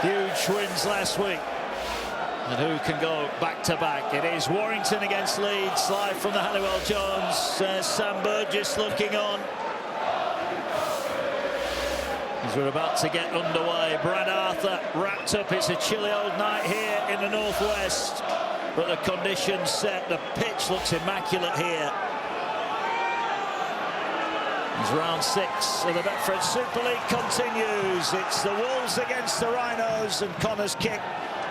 Huge wins last week. And who can go back-to-back? It is Warrington against Leeds, live from the Halliwell Jones. Sam Burgess looking on. As we're about to get underway, Brad Arthur wrapped up. It's a chilly old night here in the northwest, but the conditions set. The pitch looks immaculate here. As round 6 of the Betfred Super League continues. It's the Wolves against the Rhinos, and Connor's kick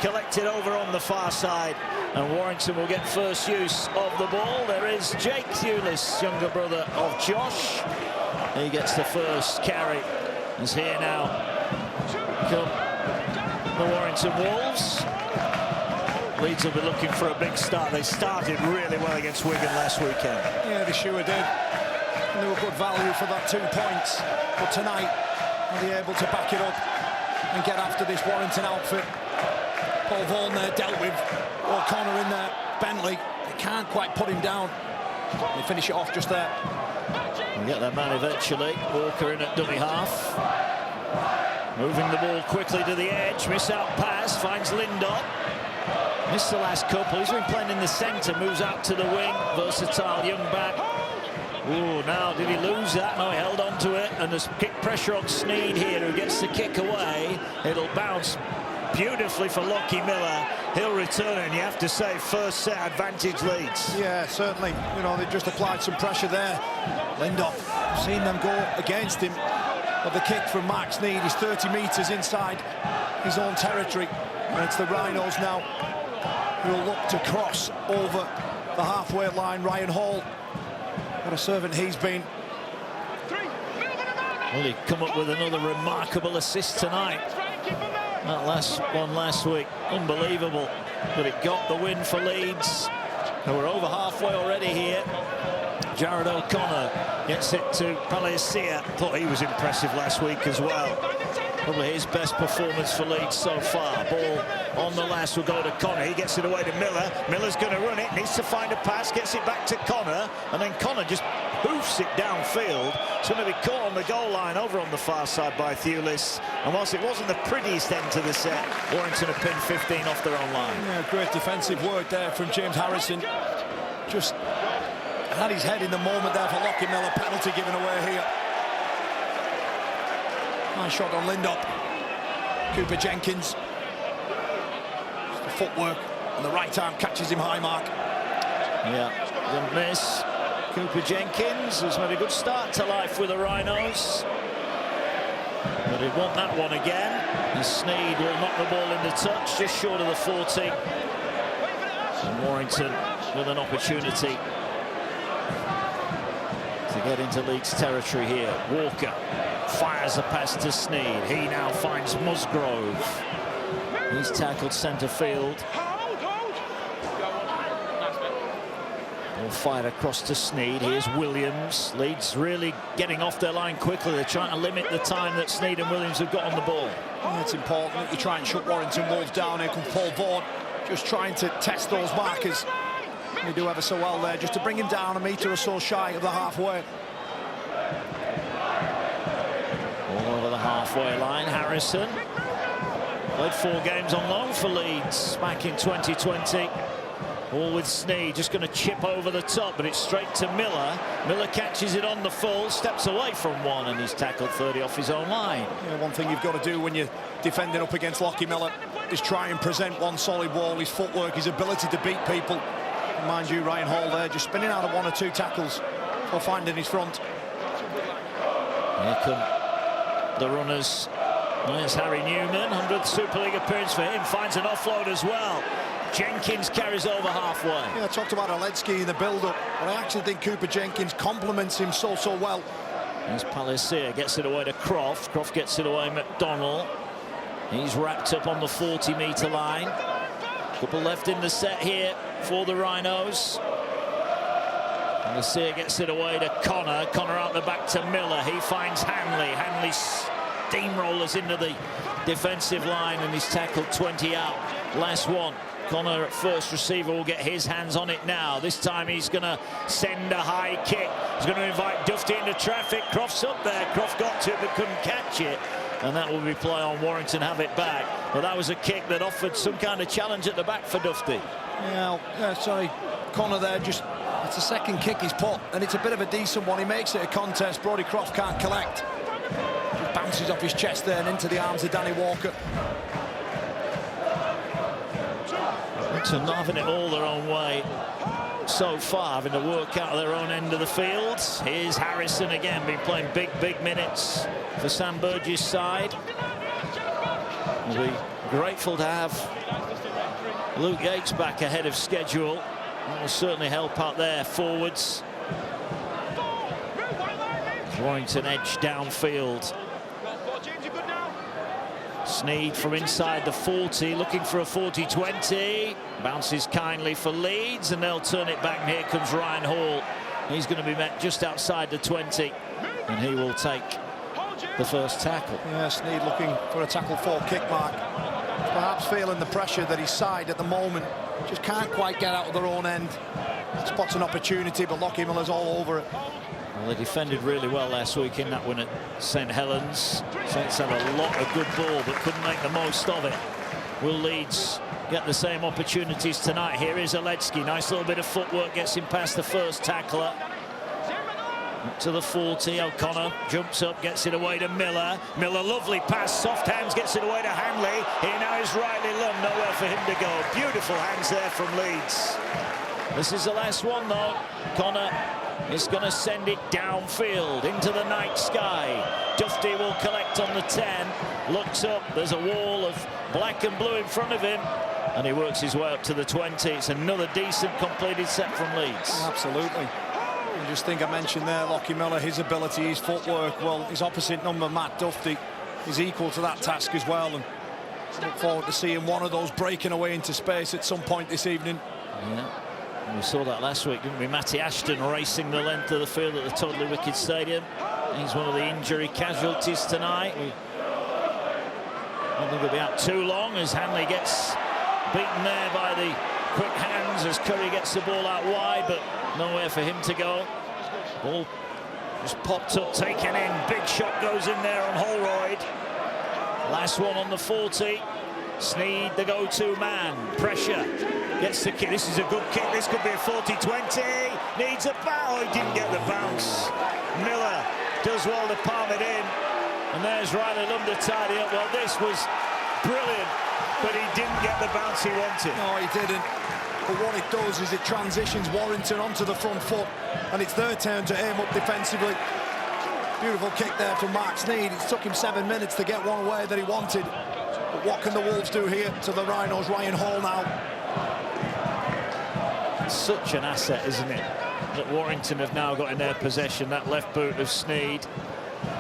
collected over on the far side, and Warrington will get first use of the ball. There is Jake Thewlis, younger brother of Josh. He gets the first carry. As here now come the Warrington Wolves. Leeds will be looking for a big start. They started really well against Wigan last weekend. Yeah, they sure did. And they were good value for that 2 points. But tonight, are they able to back it up and get after this Warrington outfit? Paul Vaughan there dealt with O'Connor in there. Bentley, they can't quite put him down. They finish it off just there. We get that man eventually. Walker in at dummy half. Moving the ball quickly to the edge. Miss out pass, finds Lindop. Missed the last couple. He's been playing in the centre, moves out to the wing. Versatile young back. Ooh, now did he lose that? No, he held on to it. And there's kick pressure on Sneed here, who gets the kick away. It'll bounce beautifully for Lockie Miller. He'll return, and you have to say first set advantage Leeds. Yeah, certainly. You know, they just applied some pressure there. Lindop, seen them go against him. But the kick from Mark Sneed is 30 metres inside his own territory. And it's the Rhinos now who'll look to cross over the halfway line. Ryan Hall, what a servant he's been. Well, he come up with another remarkable assist tonight. That last one last week, unbelievable. But it got the win for Leeds. And we're over halfway already here. Jared O'Connor gets it to Palacia. Thought he was impressive last week as well. Probably his best performance for Leeds so far. Ball on the last will go to Connor. He gets it away to Miller. Miller's going to run it. Needs to find a pass. Gets it back to Connor. And then Connor just hoofs it downfield. It's going to be caught on the goal line over on the far side by Thewlis. And whilst it wasn't the prettiest end to the set, Warrington have pinned 15 off their own line. Yeah, great defensive work there from James Harrison. Just had his head in the moment there for Lockie Miller. Penalty given away here. Nice shot on Lindop. Cooper Jenkins. Just the footwork and the right arm catches him high mark. Yeah, didn't miss. Cooper Jenkins has made a good start to life with the Rhinos. But he'd want that one again. And Sneed will knock the ball in the touch, just short of the 40. And Warrington with an opportunity to get into Leeds territory here. Walker fires a pass to Sneed. He now finds Musgrove. He's tackled centre field. Ball fired across to Sneed. Here's Williams. Leeds really getting off their line quickly. They're trying to limit the time that Sneed and Williams have got on the ball. Yeah, it's important that you try and shut Warrington Wolves down. Here comes Paul Vaughan, just trying to test those markers. They do ever so well there, just to bring him down a metre or so shy of the halfway. All over the halfway line, Harrison. Played 4 games on loan for Leeds back in 2020. All with Sneed, just going to chip over the top, but it's straight to Miller. Miller catches it on the full, steps away from one, and he's tackled 30 off his own line. Yeah, one thing you've got to do when you're defending up against Lockie Miller is try and present one solid wall. His footwork, his ability to beat people. And mind you, Ryan Hall there just spinning out of 1 or 2 tackles for finding his front. Here come the runners. There's Harry Newman, 100th Super League appearance for him, finds an offload as well. Jenkins carries over halfway. Yeah, I talked about Oledzki in the build-up, but I actually think Cooper Jenkins complements him so well. There's Palacia, gets it away to Croft. Croft gets it away, McDonnell. He's wrapped up on the 40-metre line. Couple left in the set here for the Rhinos. Palacia gets it away to Connor. Connor out the back to Miller. He finds Hanley. Hanley steamrollers into the defensive line, and he's tackled 20 out. Last one. Connor at first receiver will get his hands on it now. This time he's going to send a high kick. He's going to invite Dufty into traffic. Croft's up there. Croft got to it but couldn't catch it. and that will be play on. Warrington have it back, but that was a kick that offered some kind of challenge at the back for Dufty. Yeah, sorry, Connor there, just it's the second kick he's put, and it's a bit of a decent one. He makes it a contest. Brodie Croft can't collect. He bounces off his chest there and into the arms of Danny Walker. Warrington not having it all their own way so far, having to work out their own end of the field. Here's Harrison again, been playing big minutes for Sam Burgess' side. We'll be grateful to have Luke Yates back ahead of schedule. That will certainly help out there forwards. Warrington edge downfield. Sneed from inside the 40, looking for a 40-20. Bounces kindly for Leeds, and they'll turn it back. And here comes Ryan Hall. He's going to be met just outside the 20, and he will take the first tackle. Yeah, Sneed looking for a tackle for kick mark. Perhaps feeling the pressure that his side at the moment just can't quite get out of their own end. Spots an opportunity, but Lockie Miller's all over it. Well, they defended really well last week in that win at St Helens. Saints had a lot of good ball, but couldn't make the most of it. Will Leeds get the same opportunities tonight? Here is Oledzki. Nice little bit of footwork, gets him past the first tackler. Up to the 40, O'Connor jumps up, gets it away to Miller. Miller, lovely pass, soft hands, gets it away to Hanley. Here now is Riley Lund, nowhere for him to go. Beautiful hands there from Leeds. This is the last one though. Connor is going to send it downfield into the night sky. Dufty will collect on the 10, looks up, there's a wall of black and blue in front of him, and he works his way up to the 20. It's another decent completed set from Leeds. Absolutely. I just think I mentioned there, Lockie Miller, his ability, his footwork. Well, his opposite number, Matt Dufty, is equal to that task as well, and look forward to seeing one of those breaking away into space at some point this evening. Yeah. We saw that last week, didn't we? Matty Ashton racing the length of the field at the Totally Wicked Stadium. He's one of the injury casualties tonight. I don't think he'll be out too long as Hanley gets beaten there by the quick hands as Curry gets the ball out wide, but nowhere for him to go. Ball just popped up, taken in. Big shot goes in there on Holroyd. Last one on the 40. Sneed, the go-to man. Pressure. Gets the kick. This is a good kick. This could be a 40-20. Needs a foul. He didn't get the bounce. Miller does well to palm it in. And there's Riley Lund to tidy up. Well, this was brilliant, but he didn't get the bounce he wanted. No, he didn't. But what it does is it transitions Warrington onto the front foot, and it's their turn to aim up defensively. Beautiful kick there from Mark Sneed. It took him 7 minutes to get one away that he wanted. But what can the Wolves do here to the Rhinos? Ryan Hall now. Such an asset, isn't it, that Warrington have now got in their possession, that left boot of Sneed.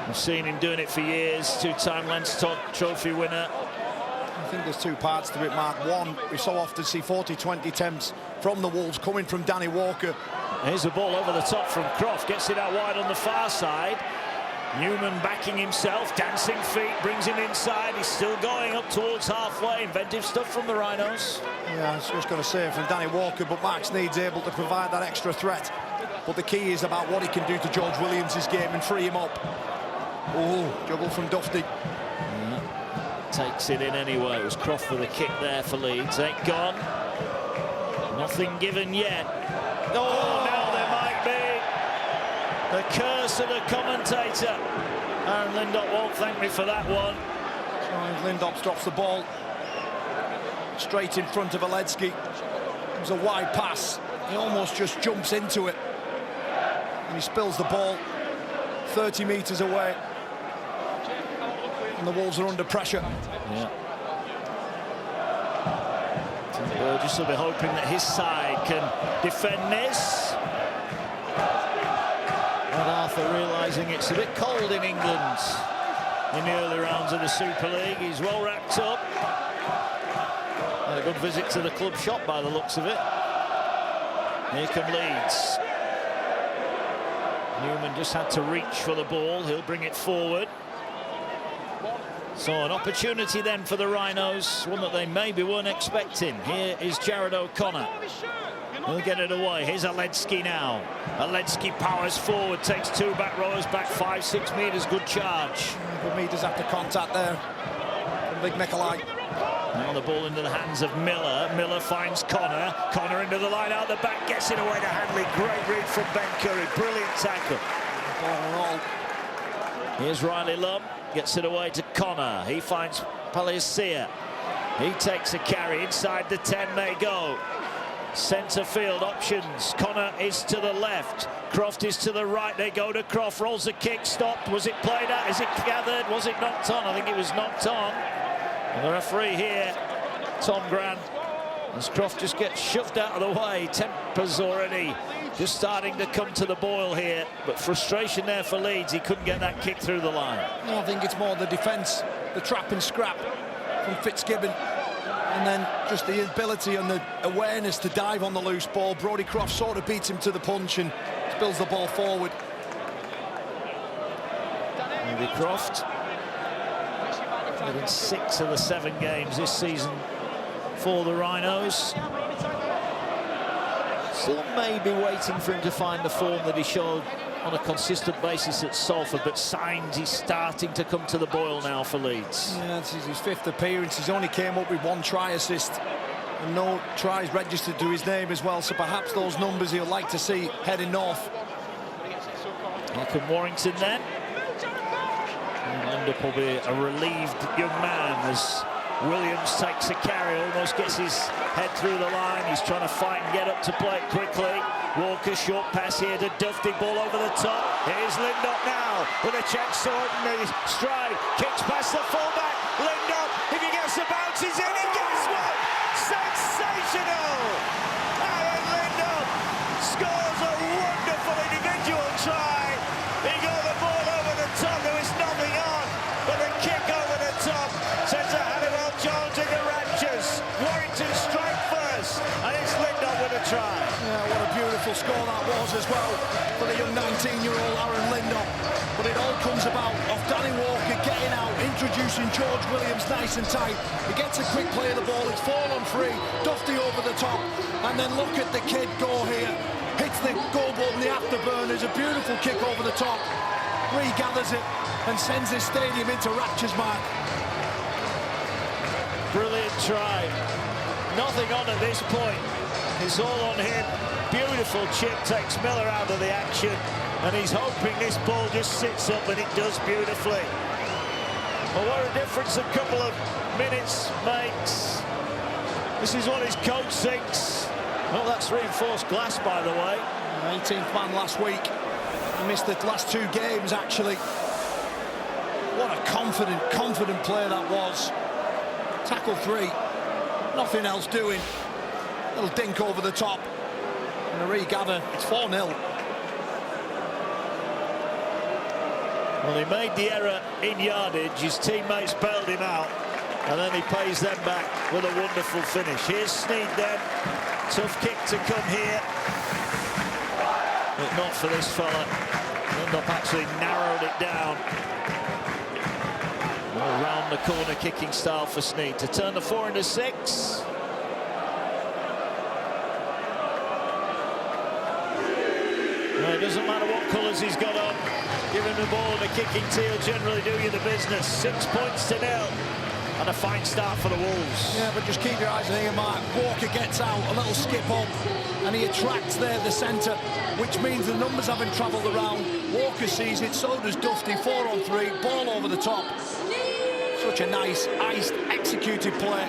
We've seen him doing it for years, two-time Lance Todd Trophy winner. I think there's two parts to it, Mark. One, we so often see 40-20 attempts from the Wolves coming from Danny Walker. Here's the ball over the top from Croft, gets it out wide on the far side. Newman backing himself, dancing feet, brings him inside. He's still going up towards halfway. Inventive stuff from the Rhinos. Yeah, I was just going to say from Danny Walker, but Mark Sneed's able to provide that extra threat. But the key is about what he can do to George Williams' game and free him up. Oh, juggle from Dufty. Yeah. Takes it in anyway. It was Croft with a kick there for Leeds. Ain't gone. Nothing given yet. Oh, now there might be. The curse of the commentator. Aaron Lindop won't thank me for that one. So Lindop drops the ball straight in front of Oledzki. It was a wide pass. He almost just jumps into it. And he spills the ball 30 metres away. And the Wolves are under pressure. Yeah. Burgess will be hoping that his side can defend this. But Arthur realising it's a bit cold in England in the early rounds of the Super League. He's well wrapped up. Had a good visit to the club shop by the looks of it. Here come Leeds. Newman just had to reach for the ball. He'll bring it forward. So an opportunity then for the Rhinos, one that they maybe weren't expecting. Here is Jared O'Connor. He'll get it away. Here's Aledzki now. Aledzki powers forward, takes 2 back rowers back 5-6 metres. Good charge. Good meters after contact there from Big Nikolai. Now the ball into the hands of Miller. Miller finds Connor. Connor into the line out the back, gets it away to Hadley. Great read from Ben Curry. Brilliant tackle. Ball and all. Here's Riley Lum. Gets it away to Connor. He finds Palacia. He takes a carry. Inside the 10 they go. Centre field options. Connor is to the left. Croft is to the right. They go to Croft. Rolls a kick. Stopped. Was it played out? Is it gathered? Was it knocked on? I think it was knocked on. And the referee here, Tom Grant, as Croft just gets shoved out of the way. Tempers already just starting to come to the boil here. But frustration there for Leeds. He couldn't get that kick through the line. I think it's more the defence, the trap and scrap from Fitzgibbon. And then just the ability and the awareness to dive on the loose ball. Brodie Croft sort of beats him to the punch and spills the ball forward. Brodie Croft in 6 of the 7 games this season for the Rhinos. Still maybe waiting for him to find the form that he showed on a consistent basis at Salford, but signs he's starting to come to the boil now for Leeds. Yeah, this is his 5th appearance. He's only came up with 1 try assist and no tries registered to his name as well, so perhaps those numbers he'll like to see heading north. Here come Warrington then. And Lindup will be a relieved young man as Williams takes a carry, almost gets his head through the line. He's trying to fight and get up to play it quickly. Walker, short pass here to Duffy, ball over the top. Here's Lindup now with a check sword and a stride. Kicks past the fullback. Lindup, if he gets the bounce, he's in. He gets one! Sensational! Aaron Lindup scores a wonderful individual try. He got the ball over the top. There was nothing on, but a kick over the top sends a Hannibal Jones into raptures. Warrington strike first, and it's Lindup with a try. Yeah, what a beautiful score that was as well for the young 19-year-old Aaron Lindup. But it all comes about off Danny Walker getting out, introducing George Williams nice and tight. He gets a quick play of the ball, it's 4-on-3, Duffy over the top, and then look at the kid go here. Hits the goal button, the afterburners, a beautiful kick over the top. Regathers it and sends his stadium into raptures, Mark. Brilliant try. Nothing on at this point. It's all on him. Beautiful chip, takes Miller out of the action, and he's hoping this ball just sits up, and it does beautifully. Well, what a difference a couple of minutes makes. This is what his coach thinks. Well, that's reinforced glass, by the way. 18th man last week. He missed the last 2 games, actually. What a confident play that was. Tackle 3. Nothing else doing. Little dink over the top. And a regather. It's 4-0. Well, he made the error in yardage. His teammates bailed him out. And then he pays them back with a wonderful finish. Here's Snead then. Tough kick to come here. But not for this fella. Lindup actually narrowed it down. Around the corner kicking style for Snead to turn the 4 into 6. Well, it doesn't matter what colours he's got on. Give him the ball and the kicking teal generally do you the business. 6 points to 0. And a fine start for the Wolves. Yeah, but just keep your eyes on here, Mark. Walker gets out, a little skip up, and he attracts there the centre, which means the numbers haven't travelled around. Walker sees it, so does Duffy. 4-on-3, ball over the top. Such a nice, iced, executed play.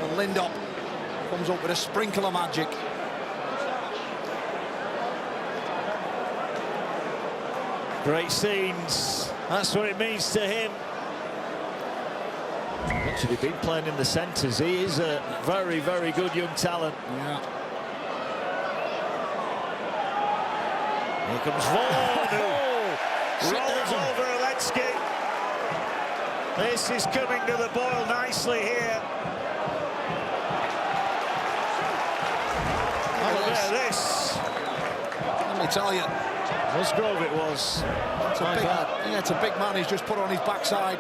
And Lindup comes up with a sprinkle of magic. Great scenes. That's what it means to him. Actually been playing in the centres. He is a very, very good young talent. Yeah. Here comes Vaughan, who rolls over Aledzki. This is coming to the boil nicely here. Have a bit of this. Let me tell you. Musgrove it was. It's a big man he's just put on his backside.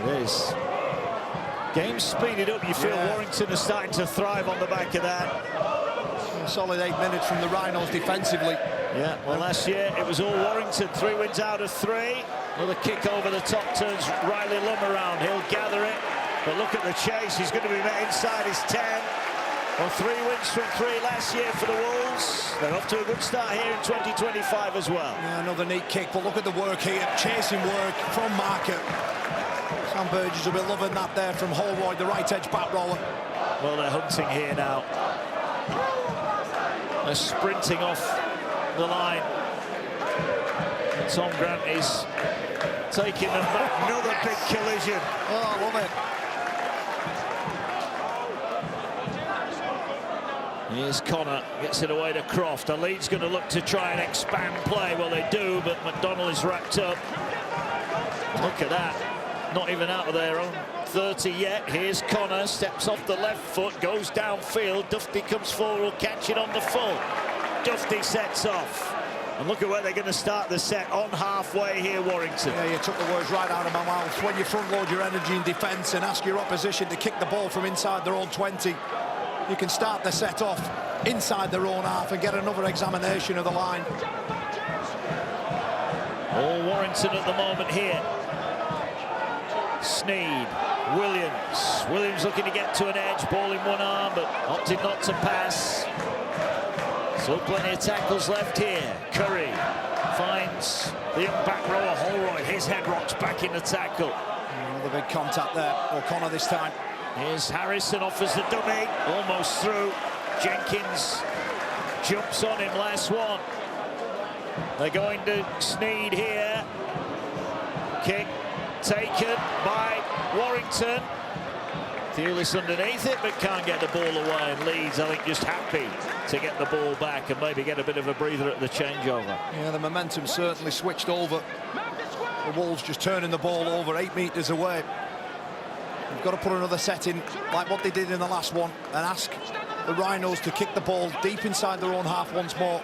It is. Game speeded up. You feel Warrington is starting to thrive on the back of that. A solid 8 minutes from the Rhinos defensively. Yeah, well, last year it was all Warrington, 3 wins out of 3. Another kick over the top turns Riley Lum around. He'll gather it, but look at the chase. He's going to be met inside his 10. Well, 3 wins from 3 last year for the Wolves. They're off to a good start here in 2025 as well. Yeah, another neat kick, but look at the work here. Chasing work from Marker. Sam Burgess will be loving that there from Holroyd, the right edge back roller. Well, they're hunting here now. They're sprinting off the line. And Tom Grant is taking them back. Another big collision. Oh, I love it. Here's Connor, gets it away to Croft. The Leeds going to look to try and expand play. Well, they do, but McDonnell is wrapped up. Look at that. Not even out of their own 30 yet. Here's Connor, steps off the left foot, goes downfield. Dufty comes forward, will catch it on the full. Dufty sets off. And look at where they're going to start the set, on halfway here, Warrington. Yeah, you took the words right out of my mouth. When you front load your energy in defence and ask your opposition to kick the ball from inside their own 20, you can start the set off inside their own half and get another examination of the line. All Warrington at the moment here. Sneed, Williams looking to get to an edge, ball in one arm, but opted not to pass. So plenty of tackles left here. Curry finds the young back rower Holroyd. His head rocks back in the tackle. Another big contact there. O'Connor this time. Here's Harrison, offers the dummy, almost through. Jenkins jumps on him, last one. They're going to Sneed here. Kick taken by Warrington. Thewlis underneath it, but can't get the ball away. And Leeds, I think, just happy to get the ball back and maybe get a bit of a breather at the changeover. Yeah, the momentum certainly switched over. The Wolves just turning the ball over 8 metres away. We've got to put another set in, like what they did in the last one, and ask the Rhinos to kick the ball deep inside their own half once more.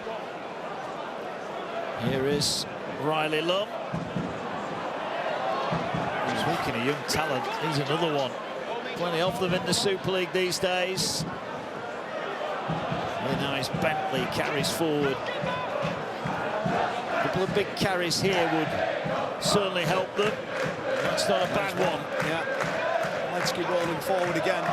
Here is Riley Lum. Speaking of young talent, he's another one. Plenty of them in the Super League these days. Very nice. Bentley carries forward. A couple of big carries here would certainly help them. That's not a bad one. Yeah. Ledsky rolling forward again.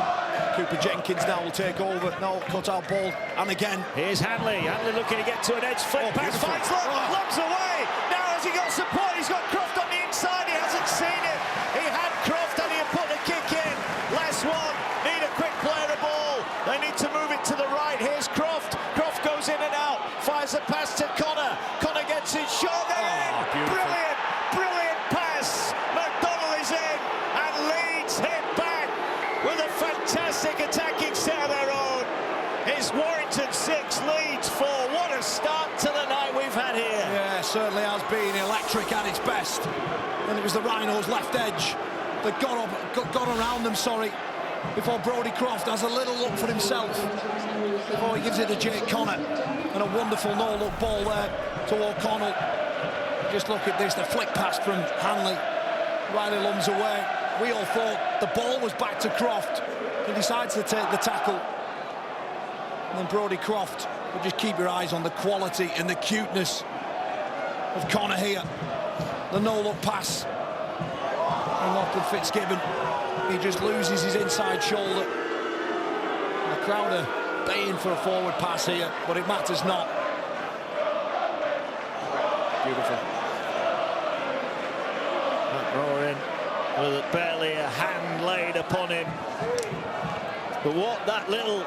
Cooper Jenkins now will take over. No, cut out ball. And again. Here's Hanley. Hanley looking to get to an edge. Flip pass. Finds Lum. Lum's away. Now has he got support? He's got Croft on the inside. He hasn't seen it. He had Croft and he had put the kick in. Last one. Need a quick player of ball. They need to move it to the right. Here's Croft. Croft goes in and out. Fires a pass to Connor. Connor gets his shot in. Brilliant. Brilliant pass. McDonnell is in. And Leeds hit back with a fantastic attacking set of their own. It's Warrington 6, Leeds 4. What a start to the night we've had here. Yeah, certainly has been electric at its best. And it was the Rhinos' left edge that got around them, before Brodie Croft has a little look for himself before he gives it to Jake Connor. And a wonderful no-look ball there to O'Connell. Just look at this, the flick pass from Hanley. Riley Lum's away. We all thought the ball was back to Croft. He decides to take the tackle. And then Brodie Croft, but just keep your eyes on the quality and the cuteness of Connor here. The no-look pass. And Lachlan Fitzgibbon, he just loses his inside shoulder. And the crowd are baying for a forward pass here, but it matters not. Beautiful. Roaring with barely a hand laid upon him. But what that little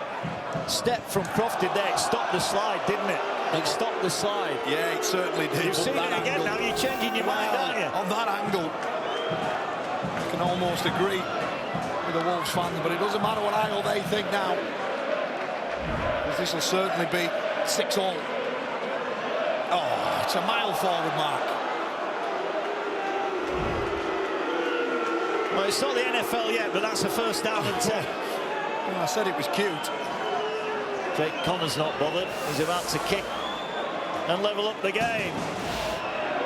step from Croft did there, it stopped the slide, didn't it? It stopped the slide. Yeah, it certainly did. You've seen it again now, you're changing your mind, aren't you? On that angle, I can almost agree with the Wolves fans, but it doesn't matter what angle they think now, because this will certainly be 6-all. Oh, it's a mile forward, Mark. Well, it's not the NFL yet, but that's the first down and 10. Well, I said it was cute. Jake Connor's not bothered. He's about to kick and level up the game,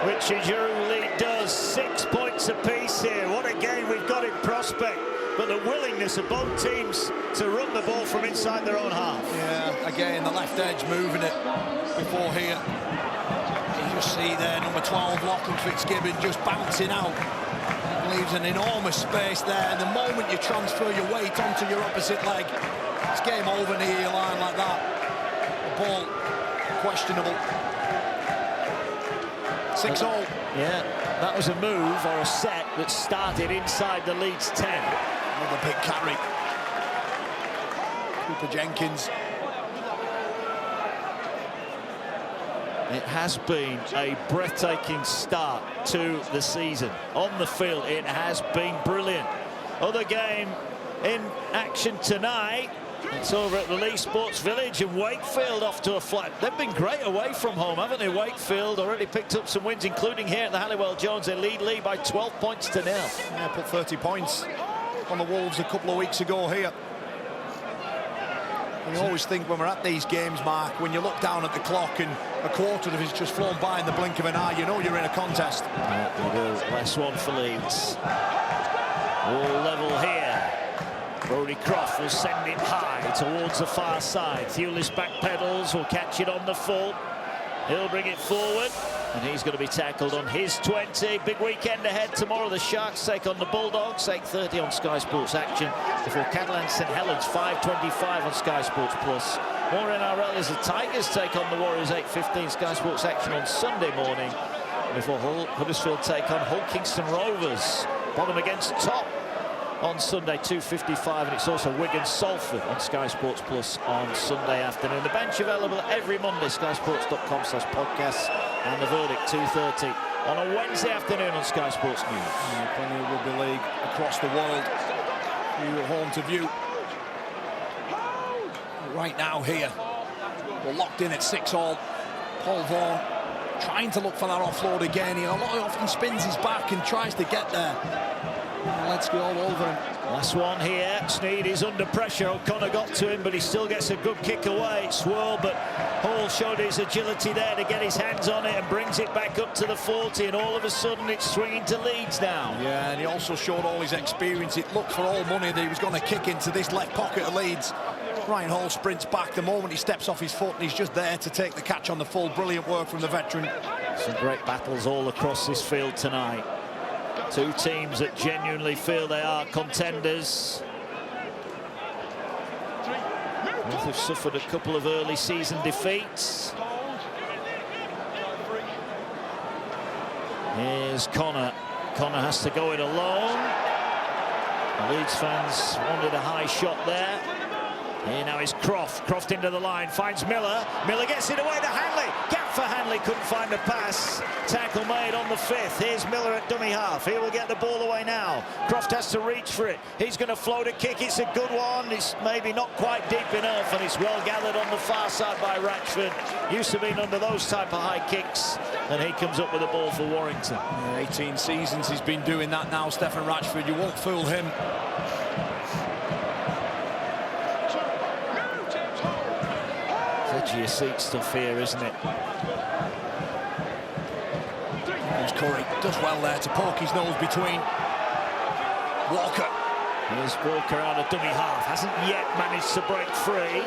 which Giroud League does. 6 points apiece here. What a game we've got in prospect. but the willingness of both teams to run the ball from inside their own half. Yeah, again, the left edge moving it before here. You just see there, number 12, Lachlan Fitzgibbon, just bouncing out. Leaves an enormous space there, and the moment you transfer your weight onto your opposite leg, it's game over near your line like that. The ball, questionable. 6-0. Yeah, that was a move or a set that started inside the Leeds 10. Another big carry. Cooper Jenkins. It has been a breathtaking start to the season. On the field, it has been brilliant. Other game in action tonight. It's over at the Leeds Sports Village, and Wakefield off to a flat. They've been great away from home, haven't they? Wakefield already picked up some wins, including here at the Halliwell Jones. They lead Lee by 12 points to 0. Yeah, put 30 points on the Wolves a couple of weeks ago here. You always think when we're at these games, Mark, when you look down at the clock and a quarter of it's just flown by in the blink of an eye, you know you're in a contest. Yeah, we do. Last one for Leeds. All level here. Brody Croft will send it high towards the far side. Thewlis backpedals, will catch it on the full. He'll bring it forward, and he's going to be tackled on his 20. Big weekend ahead tomorrow. The Sharks take on the Bulldogs, 8:30 on Sky Sports Action. Before Catalan St Helens, 5:25 on Sky Sports Plus. More NRL as the Tigers take on the Warriors, 8:15 Sky Sports Action on Sunday morning. Before Huddersfield take on Hull Kingston Rovers. Bottom against top on Sunday, 2:55, and it's also Wigan Salford on Sky Sports Plus on Sunday afternoon. The bench available every Monday, skysports.com/podcasts, and the verdict 2:30 on a Wednesday afternoon on Sky Sports News. Plenty of rugby league across the world. You at home to view. Right now here, we're locked in at 6-all. Paul Vaughan trying to look for that offload again. He often spins his back and tries to get there. Let's go all over him. Last one here. Sneed is under pressure. O'Connor got to him, but he still gets a good kick away. Swirl, but Hall showed his agility there to get his hands on it and brings it back up to the 40, and all of a sudden it's swinging to Leeds now. Yeah, and he also showed all his experience. It looked for all money that he was going to kick into this left pocket of Leeds. Ryan Hall sprints back the moment he steps off his foot, and he's just there to take the catch on the full. Brilliant work from the veteran. Some great battles all across this field tonight. Two teams that genuinely feel they are contenders. Both have suffered a couple of early season defeats. Here's Connor. Connor has to go it alone. The Leeds fans wanted a high shot there. Here now is Croft. Croft into the line, finds Miller. Miller gets it away to Hanley. Gap for Hanley, couldn't find the pass. Tackle made on the 5th. Here's Miller at dummy half. He will get the ball away now. Croft has to reach for it. He's going to float a kick. It's a good one. It's maybe not quite deep enough, and it's well gathered on the far side by Ratchford. Used to being under those type of high kicks, and he comes up with the ball for Warrington. Yeah, 18 seasons he's been doing that now, Stephen Ratchford. You won't fool him. Edge of your seat stuff here, isn't it? Here's Curry, does well there to poke his nose between. Walker. Here's Walker out of dummy half, hasn't yet managed to break free.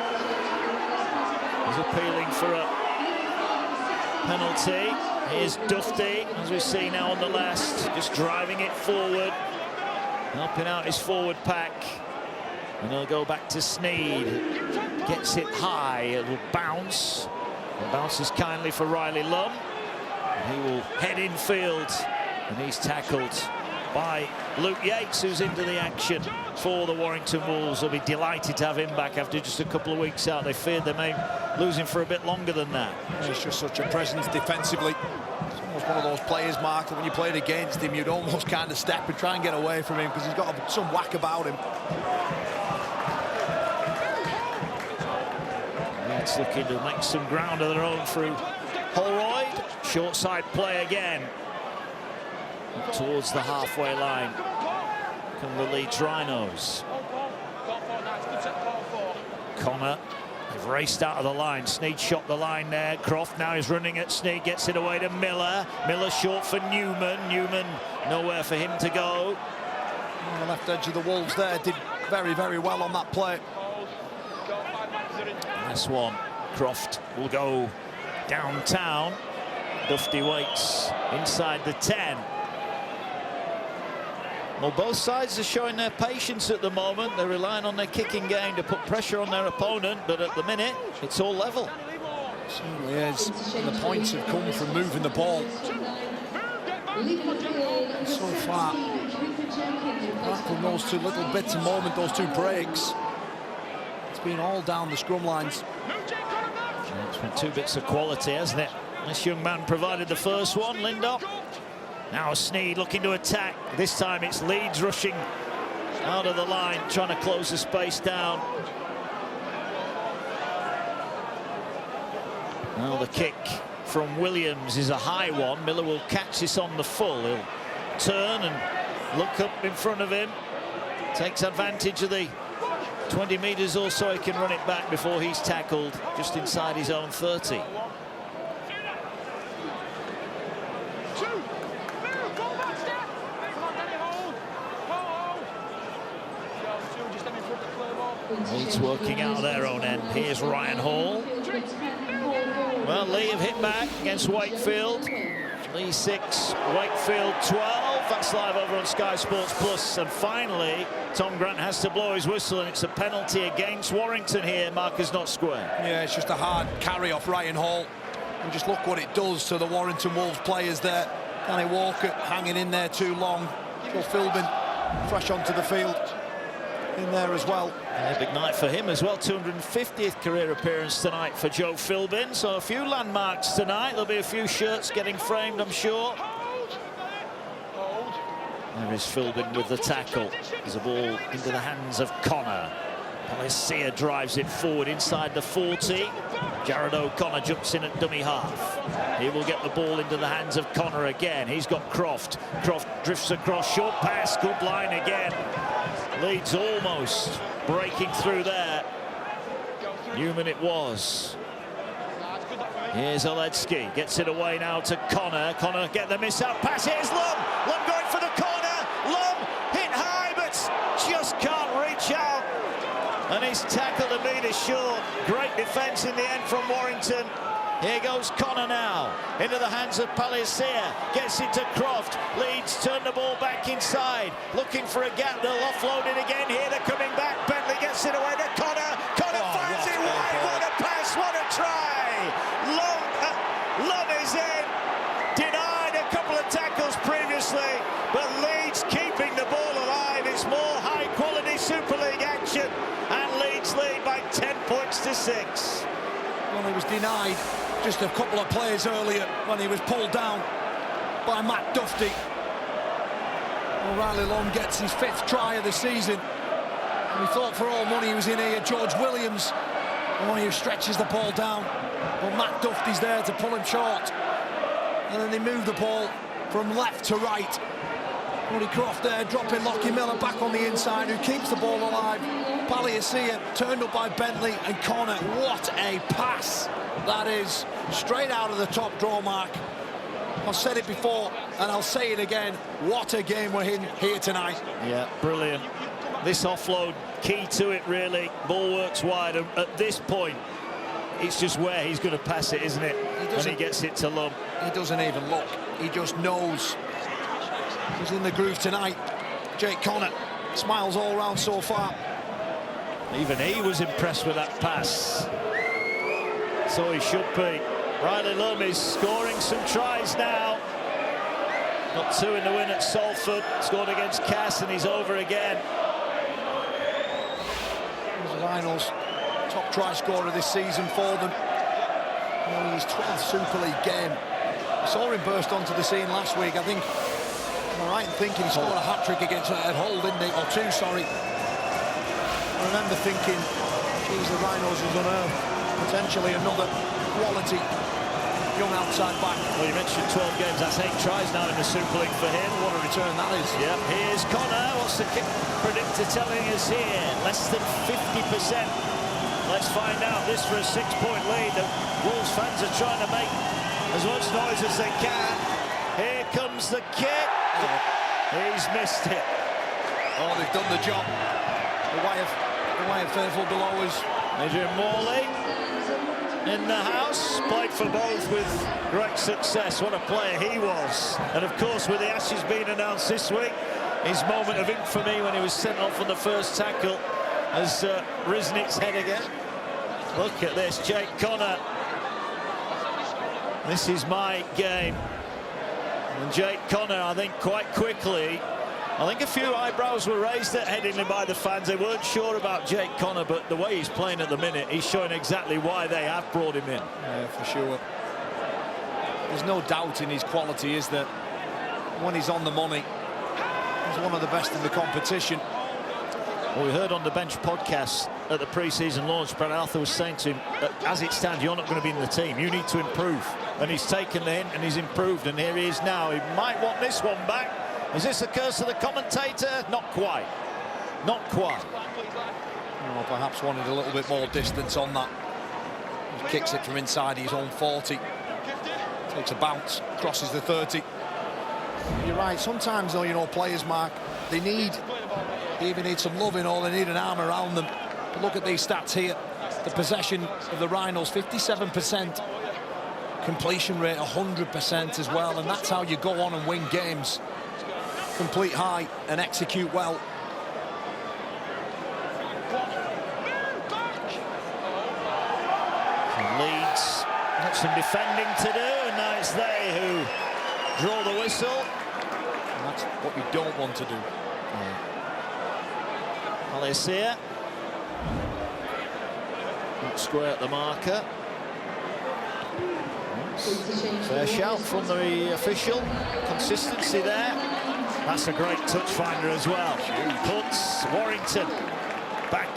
He's appealing for a penalty. Here's Dufty, as we see now on the last, just driving it forward, helping out his forward pack. And he'll go back to Sneed. Gets it high, it will bounce. And bounces kindly for Riley Lum. And he will head infield, and he's tackled by Luke Yates, who's into the action for the Warrington Wolves. They'll be delighted to have him back after just a couple of weeks out. They feared they may lose him for a bit longer than that. He's just such a presence defensively. He's almost one of those players, Mark, that when you played against him, you'd almost kind of step and try and get away from him because he's got some whack about him. It's looking to make some ground of their own through Holroyd. Short side play again. Up towards the halfway line come the Leeds Rhinos. Connor, they've raced out of the line. Sneed shot the line there. Croft now is running at Sneed, gets it away to Miller. Miller short for Newman. Newman, nowhere for him to go. On the left edge of the Wolves there, did very, very well on that play. Nice one. Croft will go downtown. Dufty waits inside the 10. Well, both sides are showing their patience at the moment. They're relying on their kicking game to put pressure on their opponent, but at the minute, it's all level. Certainly is. And the points have come from moving the ball. So far, apart from those two little bits of moment, those two breaks, it's been all down the scrum lines. It's been two bits of quality, hasn't it? This young man provided the first one, Lindop. Now Sneed looking to attack. This time it's Leeds rushing out of the line, trying to close the space down. Now the kick from Williams is a high one. Miller will catch this on the full. He'll turn and look up in front of him. Takes advantage of the 20 metres or so. He can run it back before he's tackled just inside his own 30. Leeds working out their own end. Here's Ryan Hall. Well, Lee have hit back against Wakefield. Lee 6, Wakefield 12. That's live over on Sky Sports Plus. And finally, Tom Grant has to blow his whistle, and it's a penalty against Warrington here. Markers not square. Yeah, it's just a hard carry off Ryan Hall. And just look what it does to the Warrington Wolves players there. Danny Walker hanging in there too long. Joe Philbin fresh onto the field in there as well. Yeah, big night for him as well. 250th career appearance tonight for Joe Philbin. So a few landmarks tonight. There'll be a few shirts getting framed, I'm sure. There is Philbin with the tackle. There's a ball into the hands of Connor. Palacia drives it forward inside the 40. Jared O'Connor jumps in at dummy half. He will get the ball into the hands of Connor again. He's got Croft. Croft drifts across, short pass, good line again. Leeds almost breaking through there. Newman it was. Here's Oledzki, gets it away now to Connor. Connor get the miss out pass. Here's Lum. Lum going for the corner. Lum hit high, but just can't reach out. And he's tackled a metre short. Great defence in the end from Warrington. Here goes Connor now, into the hands of Palacia, gets it to Croft. Leeds turn the ball back inside, looking for a gap. They'll offload it again. Here they're coming back. Bentley gets it away to Connor. Connor fires it wide. What a pass, what a try. Lum is in. Denied a couple of tackles previously, but Leeds keeping the ball alive. It's more high-quality Super League action, and Leeds lead by 10 points to 6. Well, he was denied just a couple of plays earlier when he was pulled down by Matt Dufty. Riley Long gets his 5th try of the season. And we thought for all money he was in here. George Williams, the one who stretches the ball down. But Matt Dufty's there to pull him short. And then they move the ball from left to right. Woody Croft there dropping Lockie Miller back on the inside, who keeps the ball alive. Palacia turned up by Bentley and Connor. What a pass that is, straight out of the top draw mark. I've said it before and I'll say it again. What a game we're in here tonight. Yeah, brilliant. This offload, key to it really. Ball works wide, and at this point it's just where he's going to pass it, isn't it? When he gets it to Lum. He doesn't even look, he just knows he's in the groove tonight. Jake Connor smiles all round so far. Even he was impressed with that pass. So he should be. Riley Lum is scoring some tries now. Got 2 in the win at Salford. Scored against Cass, and he's over again. He's Rhino's top try scorer this season for them. Only his 12th Super League game. I saw him burst onto the scene last week. I think, am I right in thinking he scored a hat-trick against Hull, didn't he? Or 2, sorry. I remember thinking, geez, the Rhinos has unearthed potentially another quality young outside back. Well, you mentioned 12 games, that's 8 tries now in the Super League for him. What a return that is. Yep, here's Connor. What's the kick predictor telling us here? Less than 50%. Let's find out. This for a 6-point lead. The Wolves fans are trying to make as much noise as they can. Here comes the kick. He's missed it. Oh, they've done the job. The way of faithful below us. Adrian Morley in the house, played for both with great success. What a player he was. And of course, with the Ashes being announced this week, his moment of infamy when he was sent off on the first tackle has risen its head again. Look at this, Jake Connor. This is my game. And Jake Connor, I think quite quickly, I think a few eyebrows were raised at Headingley by the fans. They weren't sure about Jake Connor, but the way he's playing at the minute, he's showing exactly why they have brought him in. Yeah, for sure. There's no doubt in his quality, is there? When he's on the money, he's one of the best in the competition. Well, we heard on the Bench podcast at the pre-season launch, Brad Arthur was saying to him, as it stands, you're not going to be in the team. You need to improve. And he's taken the hint and he's improved. And here he is now. He might want this one back. Is this the curse of the commentator? Not quite. Not quite. Oh, perhaps wanted a little bit more distance on that. He kicks it from inside his own 40. Takes a bounce, crosses the 30. You're right. Sometimes, though, you know, players, Mark, they even need some loving, or they need an arm around them. But look at these stats here. The possession of the Rhinos, 57%. Completion rate, 100% as well. And that's how you go on and win games. Complete high and execute well. Leeds got some defending to do, and now it's they who draw the whistle. And that's what you don't want to do. Alicia. Not square at the marker. Fair shout from the official. Consistency there. That's a great touch finder as well. Puts Warrington back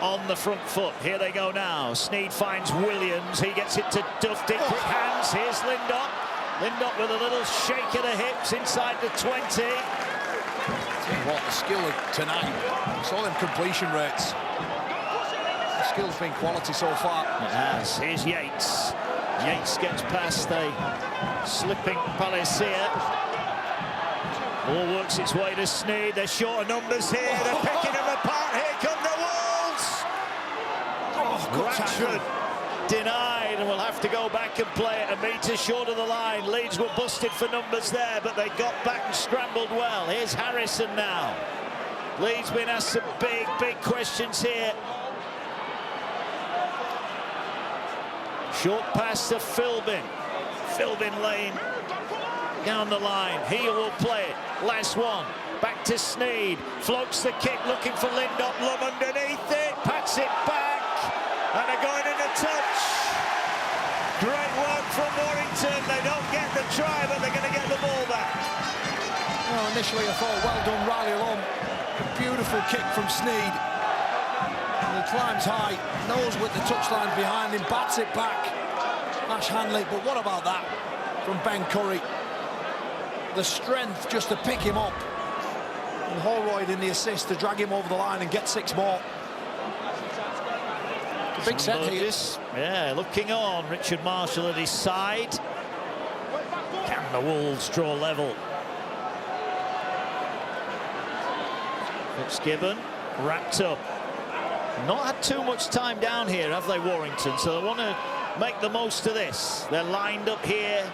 on the front foot. Here they go now. Sneed finds Williams. He gets it to Dufty. Quick hands. Here's Lindop. Lindop with a little shake of the hips inside the 20. What the skill of tonight. Saw them completion rates. The skill's been quality so far. It has. Here's Yates. Yates gets past a slipping Palacia. Ball works its way to Sneed. They're short of numbers here. They're picking them apart. Here come the Wolves. Ratchford denied, and will have to go back and play it a metre short of the line. Leeds were busted for numbers there, but they got back and scrambled well. Here's Harrison now. Leeds been asked some big questions here. Short pass to Philbin. Philbin Lane down the line. He will play it. Last one. Back to Sneed. Floats the kick, looking for Lindop. Lum underneath it. Pats it back. And they're going in a touch. Great work from Warrington. They don't get the try, but they're going to get the ball back. Well, initially I thought, well done, Riley Lum. Beautiful kick from Sneed. And he climbs high, knows with the touchline behind him, bats it back. Ash Hanley, but what about that from Ben Curry? The strength just to pick him up. And Holroyd in the assist to drag him over the line and get 6 more. Big set here. Yeah, looking on. Richard Marshall at his side. Can the Wolves draw level? Fitzgibbon wrapped up. Not had too much time down here, have they, Warrington? So they want to make the most of this. They're lined up here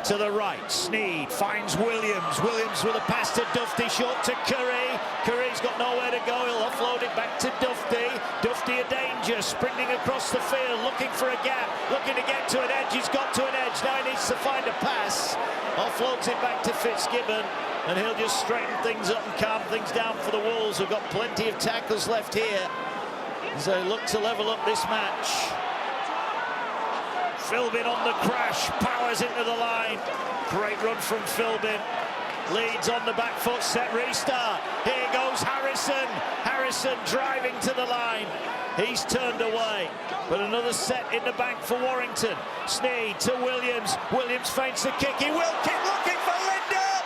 to the right. Sneed finds Williams. Williams with a pass to Dufty, short to Curry. Curry's got nowhere to go. He'll offload it back to Dufty. Dufty a danger, sprinting across the field, looking for a gap, looking to get to an edge. He's got to an edge. Now he needs to find a pass. Offloads it back to Fitzgibbon, and he'll just straighten things up and calm things down for the Wolves, who've got plenty of tackles left here as they look to level up this match. Philbin on the crash, powers into the line. Great run from Philbin. Leeds on the back foot, set restart. Here goes Harrison. Harrison driving to the line. He's turned away, but another set in the bank for Warrington. Sneed to Williams. Williams feints the kick. He will kick, looking for Lindop.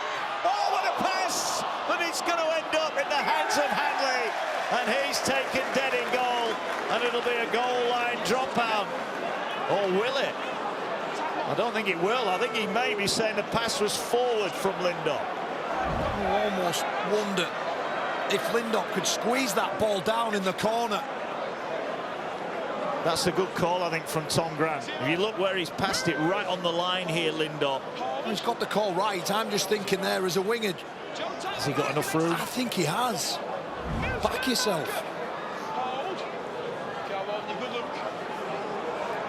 Oh, what a pass! But it's going to end up in the hands of Hanley, and he's taken dead in goal, and it'll be a goal line dropout. Or will it? I don't think it will. I think he may be saying the pass was forward from Lindop. You almost wonder if Lindop could squeeze that ball down in the corner. That's a good call, I think, from Tom Grant. If you look where he's passed it, right on the line here, Lindop. He's got the call right. I'm just thinking there as a winger. Has he got enough room? I think he has. Back yourself.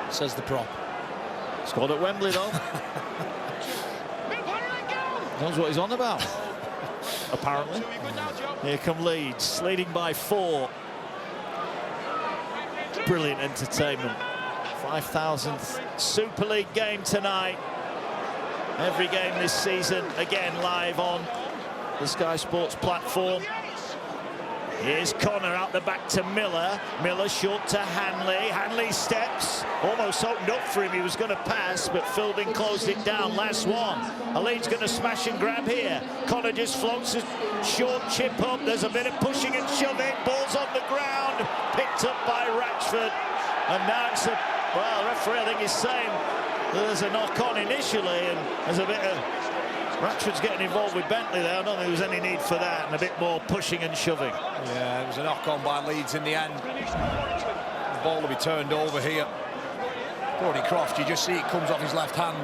Says the prop. Scored at Wembley, though. Knows what he's on about, apparently. Here come Leeds, leading by 4. Brilliant entertainment. 5,000th Super League game tonight. Every game this season, again live on the Sky Sports platform. Here's Connor out the back to Miller. Miller short to Hanley. Hanley steps. Almost opened up for him. He was going to pass, but Fielding closed it down. Last one. Leeds going to smash and grab here. Connor just floats a short chip up. There's a bit of pushing and shoving. Ball's on the ground. Picked up by Ratchford. And now it's a... Well, the referee, I think, is saying that there's a knock-on initially, and there's a bit of... Ratchford's getting involved with Bentley there. I don't think there was any need for that, and a bit more pushing and shoving. Yeah, it was a knock-on by Leeds in the end. The ball will be turned over here. Cody Croft, you just see it comes off his left hand.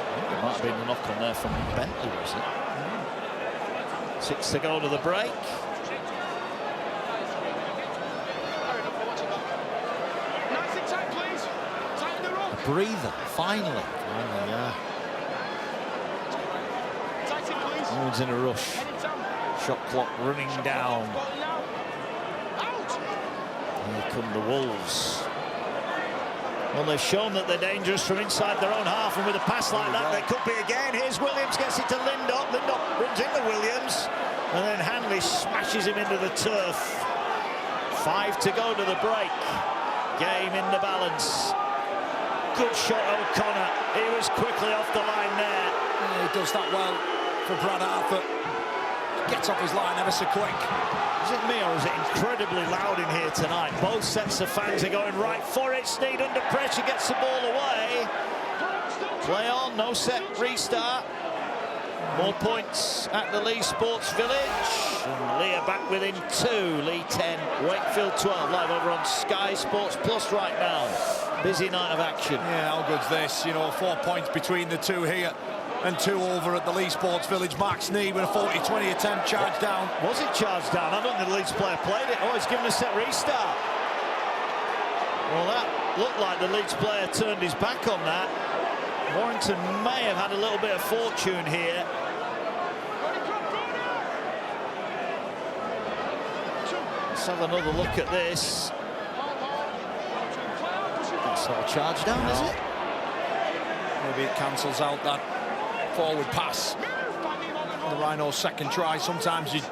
I think there might have been a knock-on there from Bentley, was it? 6 to go to the break. Breather, finally. Yeah. No one's in a rush. Shot clock running down. Here come the Wolves. Well, they've shown that they're dangerous from inside their own half, and with a pass like that, they could be again. Here's Williams, gets it to Lindop. Lindop runs into Williams, and then Hanley smashes him into the turf. 5 to go to the break. Game in the balance. Good shot, O'Connor. He was quickly off the line there. Yeah, he does that well for Brad Arthur. Gets off his line ever so quick. Is it me or is it incredibly loud in here tonight? Both sets of fans are going right for it. Sneed under pressure, gets the ball away. Play on, no set, restart. More points at the Leeds Sports Village. And Leah back within 2. Lee 10, Wakefield 12. Live over on Sky Sports Plus right now. Busy night of action. Yeah, how good's this? You know, 4 points between the two here and 2 over at the Leeds Sports Village. Mark Sneed with a 40-20 attempt, charged down. Was it charged down? I don't think the Leeds player played it. Oh, he's given a set restart. Well, that looked like the Leeds player turned his back on that. Warrington may have had a little bit of fortune here. Let's have another look at this. That's not a charge down, is it? Maybe it cancels out that forward pass. The Rhinos' second try. Sometimes you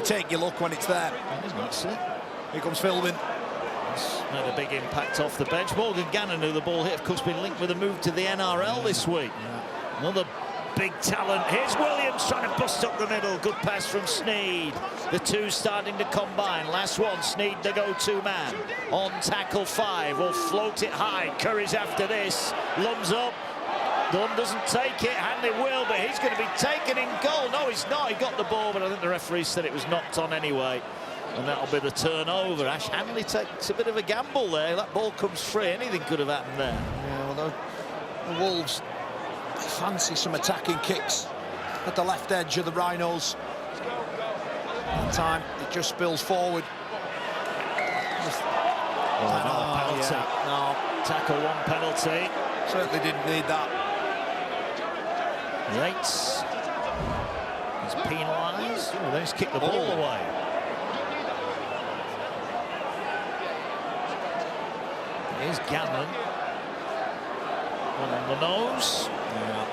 take your luck when it's there. That's it. Here comes Philbin. Made a big impact off the bench. Morgan Gannon, who the ball hit, of course, been linked with a move to the NRL this week. Yeah. Another big talent. Here's Williams trying to bust up the middle. Good pass from Sneed. The two starting to combine. Last one, Sneed, the go-to man. On tackle 5, will float it high. Curry's after this. Lums up. Dunn doesn't take it. Hanley will, but he's going to be taken in goal. No, he's not. He got the ball, but I think the referee said it was knocked on anyway. And that'll be the turnover. Ash Hanley takes a bit of a gamble there. That ball comes free. Anything could have happened there. Yeah, well, the Wolves fancy some attacking kicks at the left edge of the Rhinos. That time, it just spills forward. Penalty. Yeah, no. Tackle 1 penalty. Certainly didn't need that. Yates is penalised. Oh, they just kicked the ball away. Here's Gannon. One on the nose. Yeah.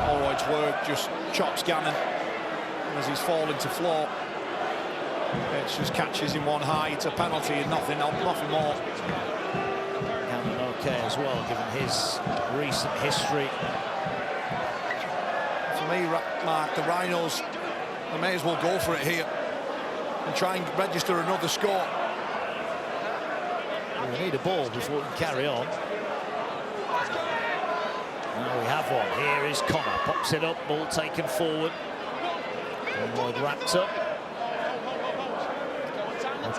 Allroyd's work just chops Gannon as he's falling to floor. It just catches him one high. It's a penalty and nothing more. Gannon okay as well, given his recent history. For me, Mark, the Rhinos, they may as well go for it here and try and register another score. We need a ball before we can carry on. Now we have one. Here is Connor. Pops it up. Ball taken forward. Lloyd wrapped up.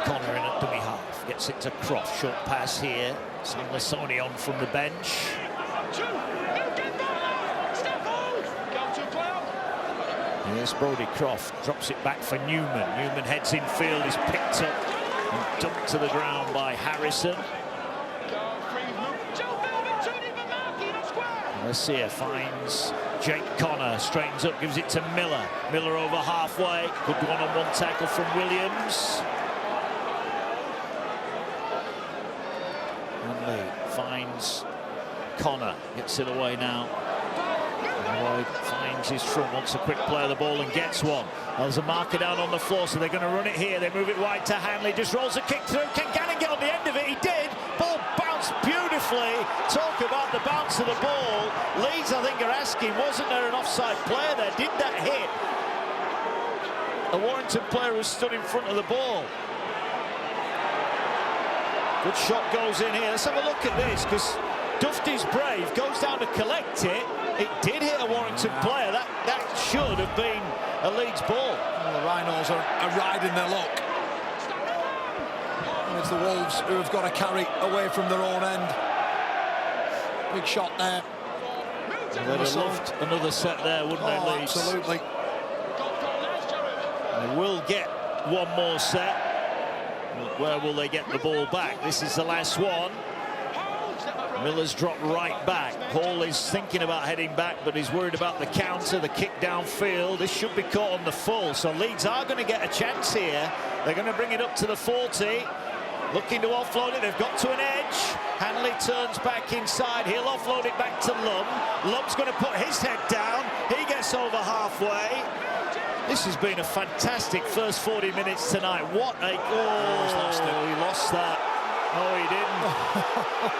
Connor in at dummy half. Gets it to Croft. Short pass here. Sanlasoni on from the bench. Here's Brodie Croft. Drops it back for Newman. Newman heads in field. Is picked up and dumped to the ground by Harrison. Garcia finds Jake Connor, straightens up, gives it to Miller. Miller over halfway. Good one-on-one tackle from Williams. Hanley finds Connor, gets it away now. Lloyd finds his front, wants a quick play of the ball and gets one. There's a marker down on the floor, so they're going to run it here. They move it wide to Hanley, just rolls a kick through. Can Gannon get on the end of it? He did. Ball bounced beautifully. Talk about the bounce of the ball. Leeds, I think, are asking, wasn't there an offside player there? Did that hit a Warrington player who stood in front of the ball? Good shot goes in here. Let's have a look at this, because Dufty's brave, goes down to collect it. It did hit a Warrington player. That should have been a Leeds ball. Well, the Rhinos are riding their luck. And it's the Wolves who have got to carry away from their own end. Big shot there. They'd have loved another set there, wouldn't they, Leeds? Absolutely. They will get one more set. Where will they get the ball back? This is the last one. Miller's dropped right back. Hall is thinking about heading back, but he's worried about the counter, the kick downfield. This should be caught on the full, so Leeds are going to get a chance here. They're going to bring it up to the 40. Looking to offload it. They've got to an edge. Hanley turns back inside. He'll offload it back to Lum. Lum's going to put his head down. He gets over halfway. This has been a fantastic first 40 minutes tonight. What a goal. He lost that. No, he didn't.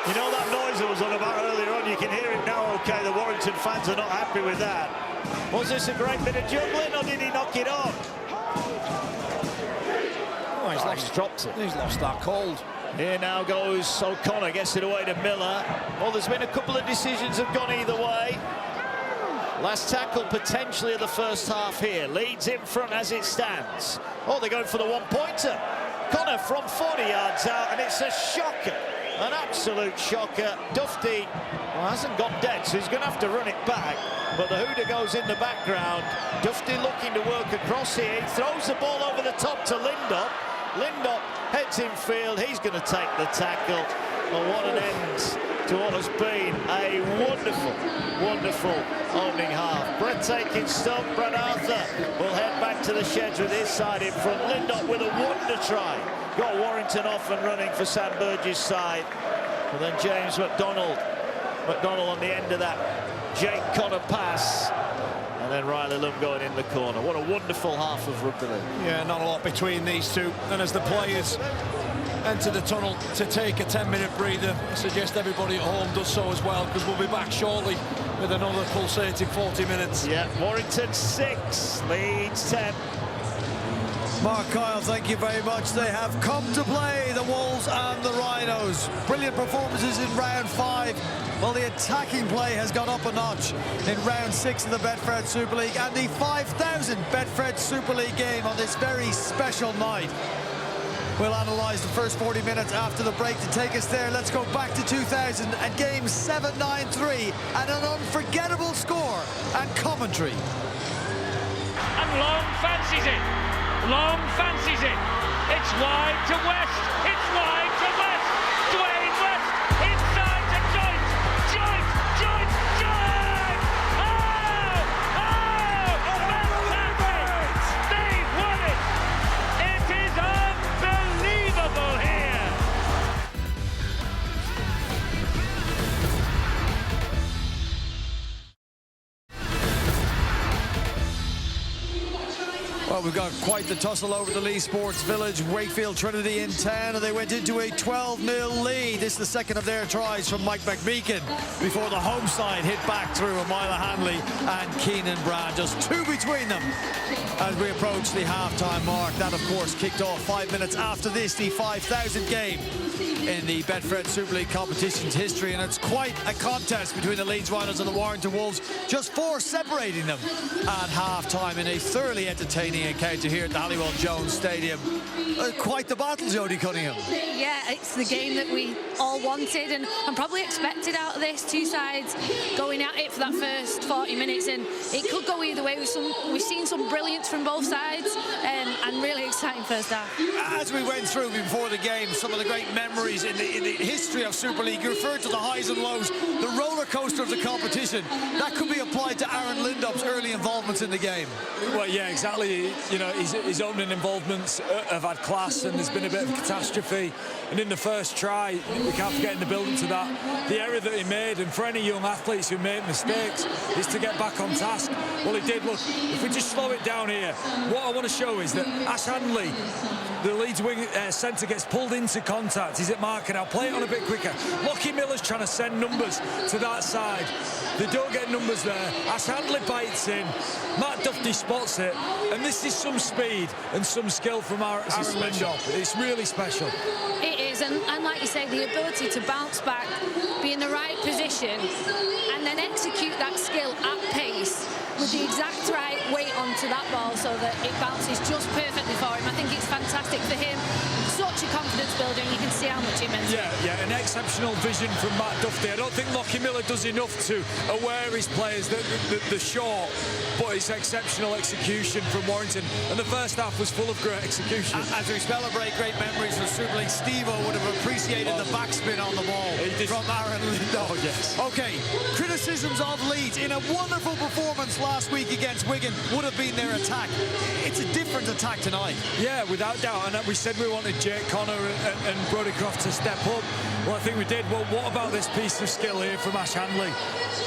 You know that noise that was on about earlier on? You can hear it now, OK. The Warrington fans are not happy with that. Was this a great bit of juggling, or did he knock it on? Oh, he's dropped it. He's lost that cold. Here now goes O'Connor, gets it away to Miller. Well, there's been a couple of decisions have gone either way. Last tackle potentially of the first half here. Leeds in front as it stands. Oh, they're going for the one-pointer. Connor from 40 yards out, and it's a shocker. An absolute shocker. Dufty hasn't gone dead, so he's going to have to run it back. But the hooter goes in the background. Dufty looking to work across here. He throws the ball over the top to Lindop. Lindop heads in field. He's going to take the tackle. Well, what an end to what has been a wonderful, wonderful opening half. Breathtaking stuff. Brad Arthur will head back to the sheds with his side in front. Lindop with a wonder try. Got Warrington off and running for Sam Burgess' side. And then James McDonald on the end of that Jake Connor pass. And then Riley Lum going in the corner. What a wonderful half of rugby league. Yeah, not a lot between these two. And as the players enter the tunnel to take a 10-minute breather, I suggest everybody at home does so as well, because we'll be back shortly with another pulsating 40 minutes. Yeah, Warrington 6, Leeds 10. Mark Kyle, thank you very much. They have come to play, the Wolves and the Rhinos. Brilliant performances in round 5. Well, the attacking play has gone up a notch in round 6 of the Betfred Super League and the 5,000 Betfred Super League game on this very special night. We'll analyse the first 40 minutes after the break. To take us there, let's go back to 2000 and game 7-9-3 and an unforgettable score and commentary. And Long fancies it. Long fancies it. It's wide to West. It's wide to West. Dwayne West inside to Joyce. Joyce. Fantastic. They've won it. It is unbelievable here. Well, we've got quite the tussle over the Lee Sports Village. Wakefield Trinity in town, and they went into a 12-0 lead. This is the second of their tries from Mike McMeekin before the home side hit back through Amila Hanley and Keenan Brand. Just two between them. as we approach the half-time mark. That, of course, kicked off 5 minutes after this, the 5,000 game in the Betfred Super League competition's history, and it's quite a contest between the Leeds Rhinos and the Warrington Wolves, just 4 separating them at half-time in a thoroughly entertaining encounter here at the Halliwell Jones Stadium. Quite the battle, Jodie Cunningham. Yeah, it's the game that we all wanted and probably expected out of this. Two sides going at it for that first 40 minutes, and it could go either way. We've seen some brilliance from both sides, and really exciting first half. As we went through before the game, some of the great memories in the history of Super League, you referred to the highs and lows, the roller coaster of the competition. That could be applied to Aaron Lindop's early involvements in the game. Well, yeah, exactly. You know, his opening involvements have had class, and there's been a bit of catastrophe. And in the first try, we can't forget in the build-up to that, the error that he made, and for any young athletes who make mistakes, is to get back on task. Well, he did. Look, if we just slow it down here, what I want to show is that Ash Handley, the Leeds wing centre, gets pulled into contact. He's at marker now. Play it on a bit quicker. Lockie Miller's trying to send numbers to that side. They don't get numbers there. Ash Handley bites in. Matt Duffy spots it. And this is some speed and some skill from Aaron Lindop. It's really special. It is, and like you say, the ability to bounce back, be in the right position, and then execute that skill at pace with the exact right weight onto that ball so that it bounces just perfectly for him. I think it's fantastic for him. Such a confidence builder, and you can see how much it meant. Yeah, an exceptional vision from Matt Duffy. I don't think Lockie Miller does enough to aware his players that they're short, but it's exceptional execution from Warrington. And the first half was full of great execution. As we celebrate great memories for Super League, Steve-O would have appreciated the backspin on the ball from Aaron Lindop. Oh, yes. Okay, criticisms of Leeds in a wonderful performance last week against Wigan would have been their attack. It's a different attack tonight. Yeah, without doubt. And we said we wanted Jake Connor and Brodie Croft to step up. Well, I think we did. Well, what about this piece of skill here from Ash Handley?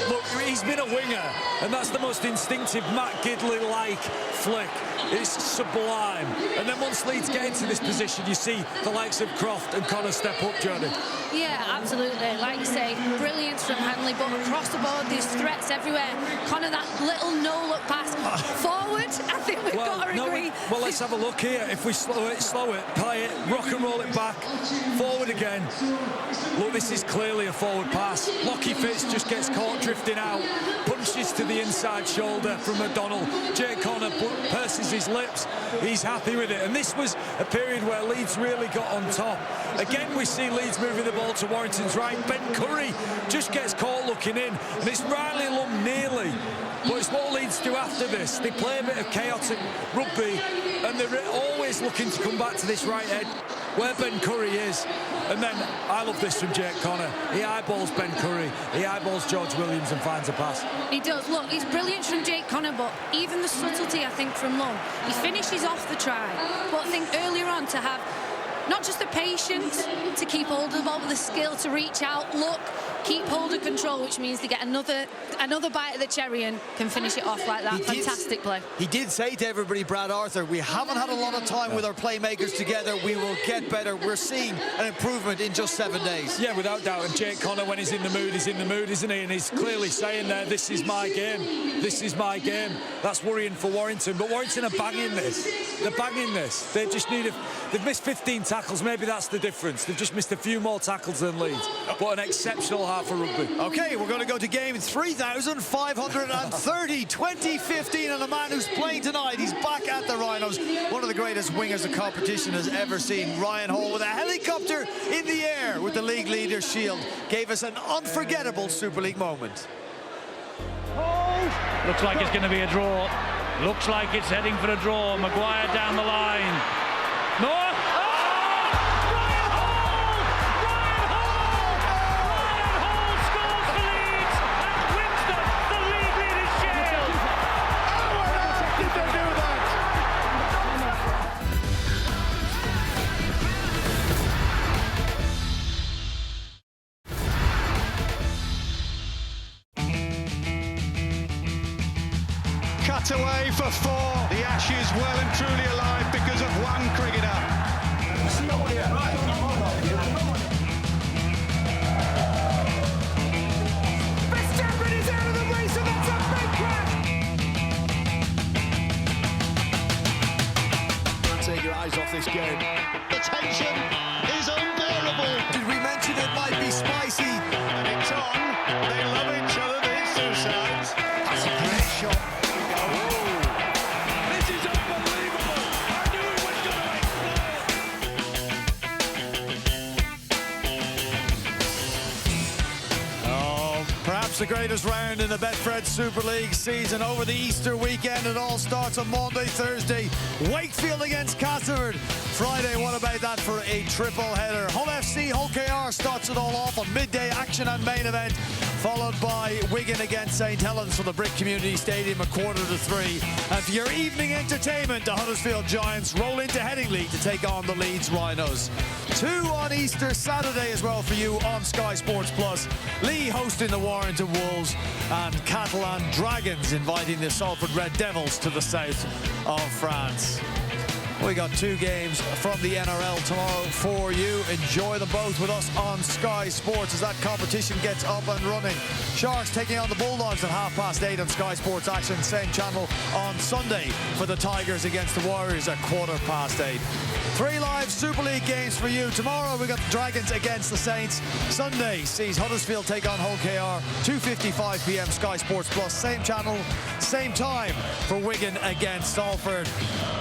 Look, he's been a winger, and that's the most instinctive Matt Gidley-like flick. It's sublime. And then once Leeds get into this position, you see the likes of Croft and Connor step up, Jodie. Yeah, absolutely. Like you say, brilliance from Handley, but across the board, there's threats everywhere. Connor, that little no-look pass forward, I think we've got to agree. Well, let's have a look here. If we slow it, play it, rock and roll it back, forward again. Look, this is clearly a forward pass. Lockie Fitz just gets caught drifting out, punches to the inside shoulder from McDonald. Jake Connor purses his lips. He's happy with it. And this was a period where Leeds really got on top. Again, we see Leeds moving the ball to Warrington's right. Ben Curry just gets caught looking in, and it's Riley Lum nearly. But it's what Leeds do after this. They play a bit of chaotic rugby, and they're always looking to come back to this right edge where Ben Curry is. And then I love this from Jake Connor. He eyeballs Ben Curry, he eyeballs George Williams and finds a pass. He does. Look, he's brilliant from Jake Connor, but even the subtlety, I think, from Lum. He finishes off the try, but I think earlier on to have not just the patience to keep hold of the ball, but the skill to reach out, look, keep hold of control, which means they get another bite of the cherry and can finish it off like that. Fantastic play. He did say to everybody, Brad Arthur, we haven't had a lot of time with our playmakers together. We will get better. We're seeing an improvement in just 7 days. Yeah, without doubt. And Jake Connor, when he's in the mood, isn't he? And he's clearly saying there, this is my game. This is my game. That's worrying for Warrington. But Warrington are banging this. They're banging this. They just need they've missed 15 tackles. Maybe that's the difference. They've just missed a few more tackles than Leeds. But an exceptional half of rugby. Okay, we're going to go to game 3,530, 2015, and the man who's playing tonight, he's back at the Rhinos. One of the greatest wingers the competition has ever seen. Ryan Hall with a helicopter in the air with the league leader shield. Gave us an unforgettable Super League moment. Looks like it's going to be a draw. Looks like it's heading for a draw. Maguire down the line. No! Cut away for 4. The Ashes well and truly alive because of one cricketer. Verstappen is out of the race, and that's a big crash. your eyes off this game. The tension is unbearable. Did we mention it might be spicy? And it's on. They love each other, these two sides. That's a great shot. This is unbelievable. I knew it was going to explode. Oh, perhaps the greatest round in the Betfred Super League season over the Easter weekend. It all starts on Monday, Thursday. Wakefield against Castleford. Friday, what about that for a triple header? Hull FC, Hull KR starts it all off on midday action and main event, followed by Wigan against St Helens from the Brick Community Stadium at 2:45. And for your evening entertainment, the Huddersfield Giants roll into Headingley to take on the Leeds Rhinos. 2 on Easter Saturday as well for you on Sky Sports Plus. Lee hosting the Warrington Wolves and Catalan Dragons inviting the Salford Red Devils to the south of France. We got 2 games from the NRL tomorrow for you. Enjoy them both with us on Sky Sports as that competition gets up and running. Sharks taking on the Bulldogs at 8:30 on Sky Sports Action. Same channel on Sunday for the Tigers against the Warriors at 8:15. 3 live Super League games for you. Tomorrow we got the Dragons against the Saints. Sunday sees Huddersfield take on Hull KR. 2:55 p.m. Sky Sports Plus. Same channel, same time for Wigan against Salford.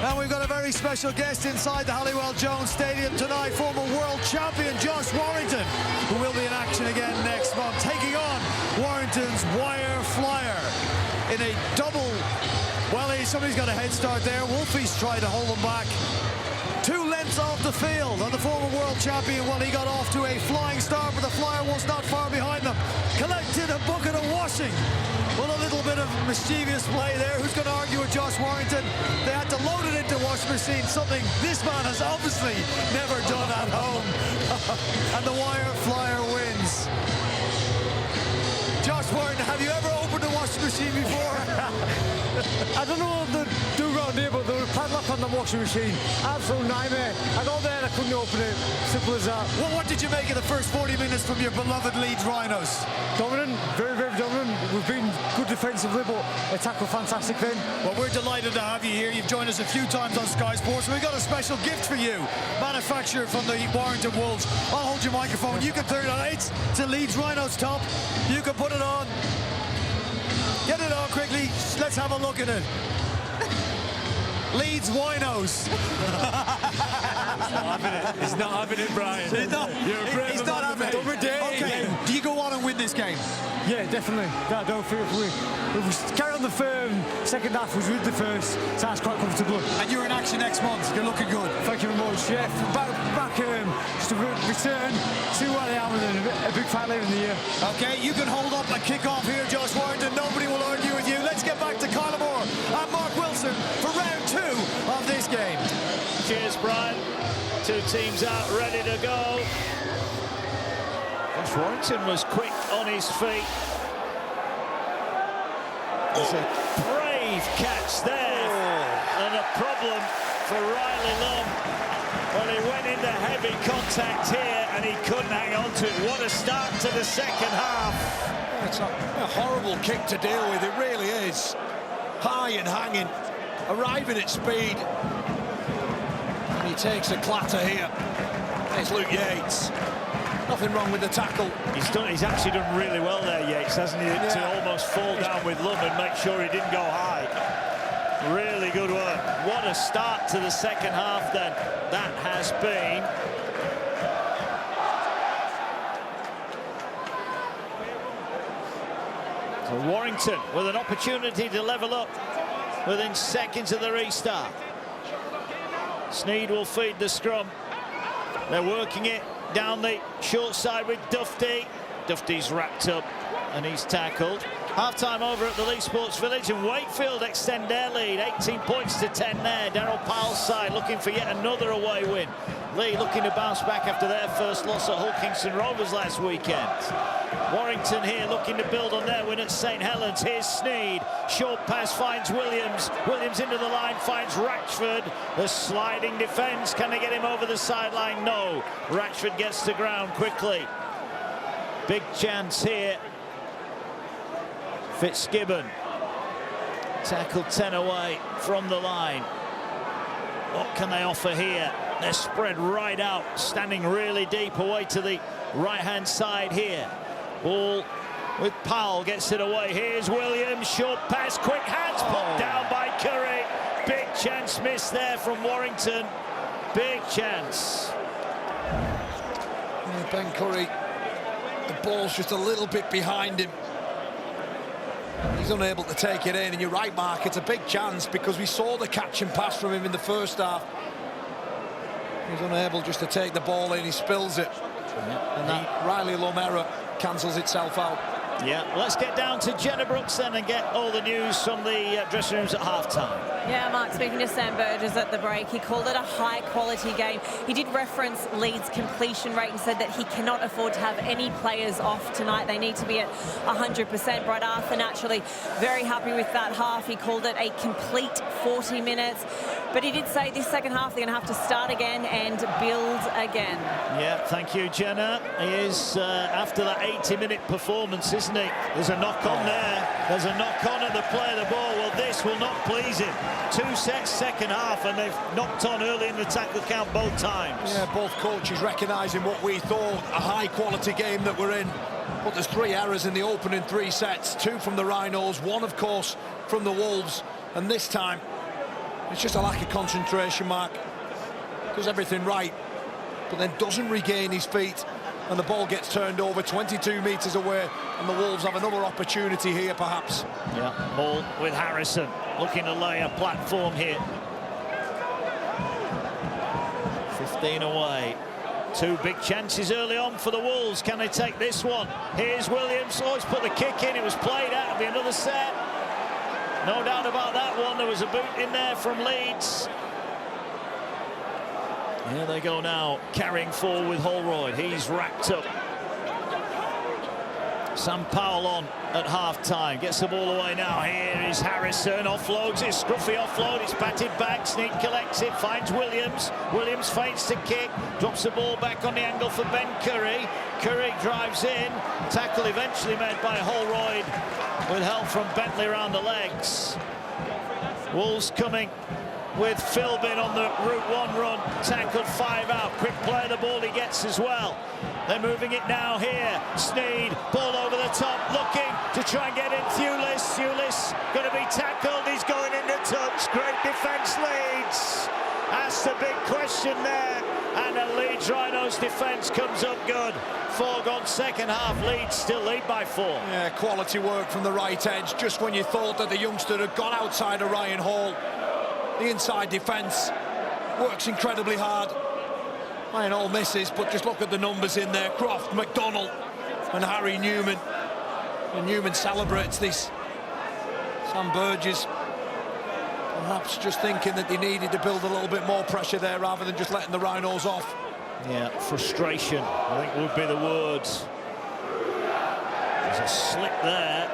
And we've got a very special guest inside the Halliwell Jones Stadium tonight. Former world champion Josh Warrington, who will be in action again next month, taking on Warrington's Wire Flyer in a double. Well, somebody's got a head start there. Wolfies tried to hold him back. 2 lengths off the field, and the former world champion, well, he got off to a flying start, but the Flyer was not far behind them. Collected a bucket of washing. Well, a little bit of mischievous play there. Who's going to argue with Josh Warrington? They had to load it into washing machine, something this man has obviously never done at home. And the Wire Flyer wins. Josh Warrington, have you ever opened a washing machine before? I don't know what they do around here, but there was a padlock on the washing machine. Absolute nightmare. I got there and I couldn't open it. Simple as that. Well, what did you make of the first 40 minutes from your beloved Leeds Rhinos? Dominant, very, very dominant. We've been good defensively, but attack was fantastic then. Well, we're delighted to have you here. You've joined us a few times on Sky Sports, and we've got a special gift for you. Manufactured from the Warrington Wolves. I'll hold your microphone. You can turn it on. It's a Leeds Rhinos top. You can put it on. Get it on quickly. Let's have a look at it. Leeds Winos. He's not having it, Brian. He's not having it. Okay, do you go on and win this game? Yeah, definitely. I don't feel if we carry on the second half was with the first, so that's quite comfortable. And you're in action next month. You're looking good. Thank you very much. Yeah, back just to return, see where they are, and then a big fight later in the year. Okay, you can hold up and kick off here, Josh Warrington. Nobody will argue with you. Let's get back to Kyle Moore and Mark Wilson for round 2 of this game. Cheers, Brian. 2 teams out, ready to go. Josh Warrington was quick on his feet. There's a brave catch there. And a problem for Riley Lum. Well, he went into heavy contact here and he couldn't hang on to it. What a start to the second half. It's a horrible kick to deal with, it really is. High and hanging, arriving at speed. And he takes a clatter here. It's Luke Yates. Nothing wrong with the tackle. He's actually done really well there, Yates, hasn't he? Yeah. To almost fall down with Lum and make sure he didn't go high. Really good work. What a start to the second half then. That has been. So Warrington with an opportunity to level up within seconds of the restart. Sneed will feed the scrum. They're working it down the short side with Dufty. Dufty's wrapped up and he's tackled. Half-time over at the Leeds Sports Village, and Wakefield extend their lead, 18 points to 10 there. Darryl Powell's side looking for yet another away win. Lee looking to bounce back after their first loss at Hull Kingston Rovers last weekend. Warrington here looking to build on their win at St Helens. Here's Sneed. Short pass finds Williams. Williams into the line, finds Ratchford. The sliding defence. Can they get him over the sideline? No. Ratchford gets to ground quickly. Big chance here. Fitzgibbon. Tackled 10 away from the line. What can they offer here? They're spread right out, standing really deep away to the right-hand side here. Ball with Powell, gets it away. Here's Williams, short pass, quick hands, put down by Curry. Big chance missed there from Warrington. Big chance. Ben Curry, the ball's just a little bit behind him. He's unable to take it in, and you're right, Mark, it's a big chance because we saw the catch and pass from him in the first half. He's unable just to take the ball in, he spills it. And that Riley Lum error cancels itself out. Yeah, let's get down to Jenna Brooks then and get all the news from the dressing rooms at half-time. Yeah, Mark, speaking to Sam Burgess at the break, he called it a high-quality game. He did reference Leeds' completion rate and said that he cannot afford to have any players off tonight. They need to be at 100%. Brad Arthur, naturally, very happy with that half. He called it a complete 40 minutes. But he did say this second half they're going to have to start again and build again. Yeah, thank you, Jenna. He is, after that 80-minute performance, isn't he? There's a knock-on there. There's a knock-on at the play of the ball. Well, this will not please him. 2 sets second half, and they've knocked on early in the tackle count both times. Yeah, both coaches recognising what we thought, a high-quality game that we're in. But there's 3 errors in the opening 3 sets. 2 from the Rhinos, 1, of course, from the Wolves. And this time, it's just a lack of concentration, Mark. Does everything right, but then doesn't regain his feet, and the ball gets turned over 22 metres away, and the Wolves have another opportunity here, perhaps. Yeah, ball with Harrison, looking to lay a platform here. 15 away. 2 big chances early on for the Wolves. Can they take this one? Here's Williams. Oh, he's put the kick in. It was played out. It'll be another set. No doubt about that one. There was a boot in there from Leeds. Here they go now, carrying forward with Holroyd. He's wrapped up. Sam Powell on at half-time. Gets the ball away now. Here is Harrison. Offloads it. Scruffy offload. It's batted back. Sneak collects it. Finds Williams. Williams feints to kick. Drops the ball back on the angle for Ben Curry. Curry drives in. Tackle eventually made by Holroyd with help from Bentley around the legs. Wolves coming with Philbin on the Route 1 run. Tackled 5 out. Quick play of the ball he gets as well. They're moving it now here. Sneed, ball over the top, looking to try and get in Thewlis. Thewlis going to be tackled. He's going into touch. Great defence, Leeds. That's the big question there. And the Leeds Rhinos defence comes up good. 4 gone second half. Leeds still lead by 4. Yeah, quality work from the right edge. Just when you thought that the youngster had gone outside of Ryan Hall, the inside defence works incredibly hard. Ryan Hall misses, but just look at the numbers in there. Croft, McDonald and Harry Newman. And Newman celebrates this. Sam Burgess perhaps just thinking that they needed to build a little bit more pressure there rather than just letting the Rhinos off. Yeah, frustration, I think would be the words. There's a slip there.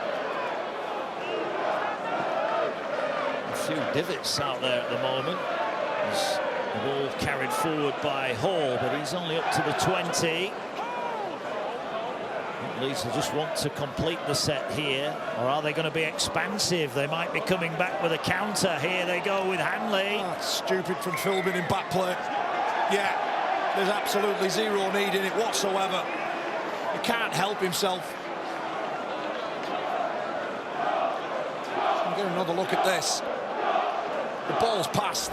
A few divots out there at the moment. There's the ball carried forward by Hall, but he's only up to the 20. Leeds will just want to complete the set here, or are they going to be expansive? They might be coming back with a counter. Here they go with Hanley. That's stupid from Philbin in back play. Yeah, there's absolutely zero need in it whatsoever. He can't help himself. Get another look at this. The ball's passed.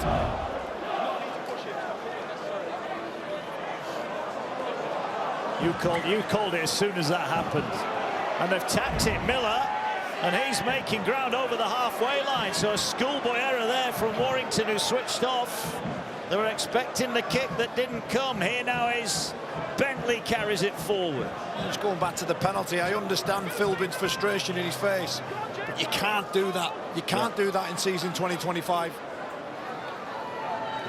You called it as soon as that happened. And they've tapped it, Miller, and he's making ground over the halfway line. So a schoolboy error there from Warrington, who switched off. They were expecting the kick that didn't come. Here now is Bentley, carries it forward. Just going back to the penalty, I understand Philbin's frustration in his face, but you can't do that. You can't do that in season 2025.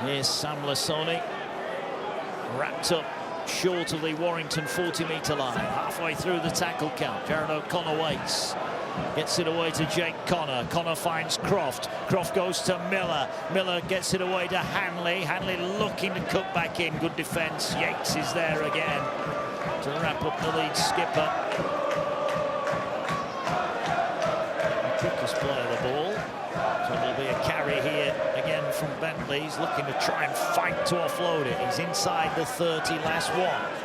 Here's Sam Lasoni, wrapped up short of the Warrington 40-metre line, halfway through the tackle count. Jared O'Connor waits, gets it away to Jake Connor. Connor finds Croft. Croft goes to Miller. Miller gets it away to Hanley. Hanley looking to cut back in. Good defence. Yates is there again to wrap up the lead skipper. The quickest play of the ball. So it'll be a carry here again from Bentley. He's looking to try and fight to offload it. He's inside the 30, last one.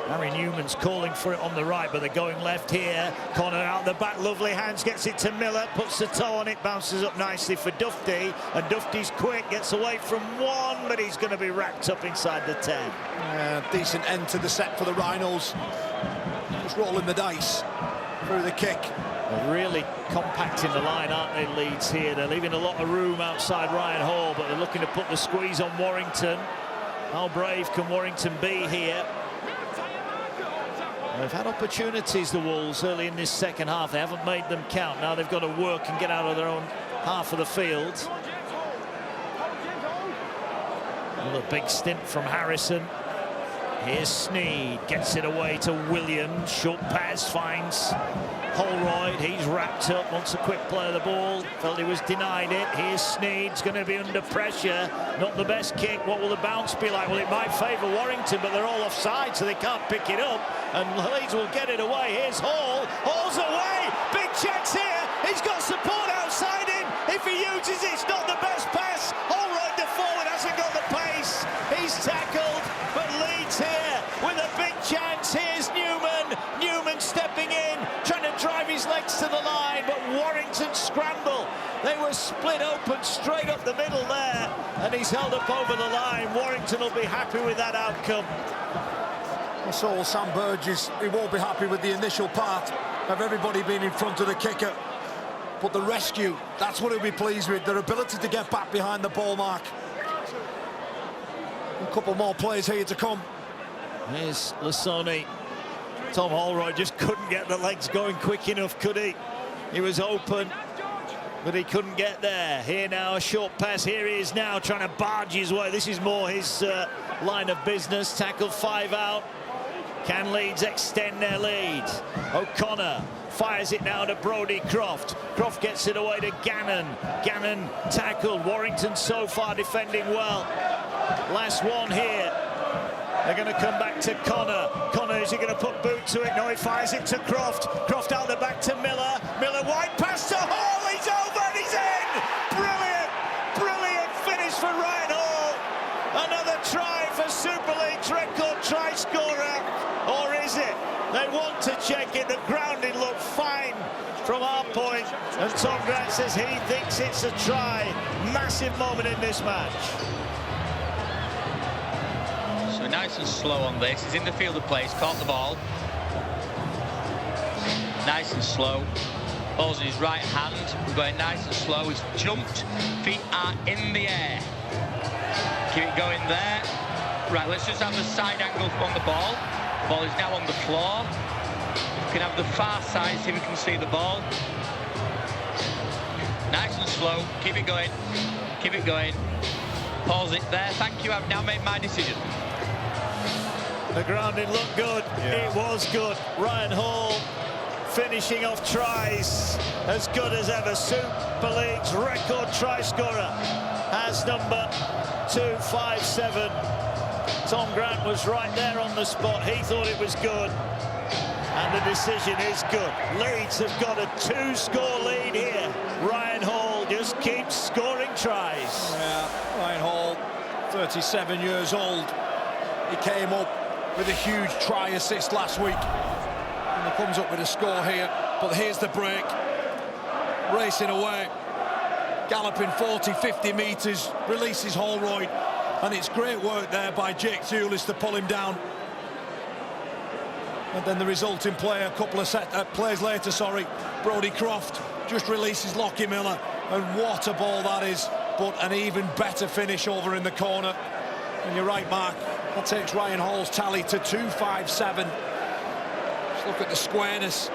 Harry Newman's calling for it on the right, but they're going left here. Connor out the back, lovely hands, gets it to Miller, puts the toe on it, bounces up nicely for Dufty, and Dufty's quick, gets away from one, but he's going to be wrapped up inside the 10. Decent end to the set for the Rhinos. Just rolling the dice through the kick. They're really compacting the line, aren't they, Leeds here? They're leaving a lot of room outside Ryan Hall, but they're looking to put the squeeze on Warrington. How brave can Warrington be here? They've had opportunities, the Wolves, early in this second half. They haven't made them count. Now they've got to work and get out of their own half of the field. Another big stint from Harrison. Here's Sneed, gets it away to Williams. Short pass finds Holroyd. He's wrapped up, wants a quick play of the ball. Felt he was denied it. Here's Sneed's going to be under pressure. Not the best kick. What will the bounce be like? Well, it might favour Warrington, but they're all offside, so they can't pick it up. And Leeds will get it away. Here's Hall. Hall's away. Big chance here. He's got support outside him. If he uses it, it's not the best pass. Holroyd, the forward, hasn't got the pace. He's tackled, but Leeds here with a big chance. Here's Newman. Newman stepping in, trying to drive his legs to the line, but Warrington scramble. They were split open straight up the middle there, and he's held up over the line. Warrington will be happy with that outcome. I saw Sam Burgess. He won't be happy with the initial part of everybody being in front of the kicker. But the rescue, that's what he'll be pleased with. Their ability to get back behind the ball mark. A couple more plays here to come. Here's Lasoni. Tom Holroyd just couldn't get the legs going quick enough, could he? He was open, but he couldn't get there. Here now, a short pass. Here he is now, trying to barge his way. This is more his line of business. Tackled 5 out. Can Leeds extend their lead? O'Connor fires it now to Brodie Croft. Croft gets it away to Gannon. Gannon tackled. Warrington so far defending well. Last one here. They're going to come back to Connor. Connor, is he going to put boot to it? No, he fires it to Croft. Croft out the back to Miller. Miller wide pass to Hall. He's over and he's in. Brilliant, brilliant finish for Ryan Hall. Another try for Super League's record try scorer. Or is it? They want to check it. The grounding looked fine from our point. And Tom Grant says he thinks it's a try. Massive moment in this match. So nice and slow on this. He's in the field of play. He's caught the ball. Nice and slow. Ball's in his right hand. We're going nice and slow. He's jumped. Feet are in the air. Keep it going there. Right, let's just have the side angle on the ball. The ball is now on the floor. We can have the far side, see if we can see the ball. Nice and slow. Keep it going. Keep it going. Pause it there. Thank you. I've now made my decision. The grounding looked good. Yeah. It was good. Ryan Hall finishing off tries as good as ever. Super League's record try scorer has number 257. Tom Grant was right there on the spot. He thought it was good. And the decision is good. Leeds have got a 2-score lead here. Ryan Hall just keeps scoring tries. Yeah, Ryan Hall, 37 years old. He came up with a huge try assist last week. And he comes up with a score here. But here's the break. Racing away. Galloping 40, 50 metres. Releases Holroyd. And it's great work there by Jake Thulis to pull him down. And then the resulting play, a couple of plays later, Brodie Croft just releases Lockie Miller. And what a ball that is. But an even better finish over in the corner. And you're right, Mark. That takes Ryan Hall's tally to 257. Just look at the squareness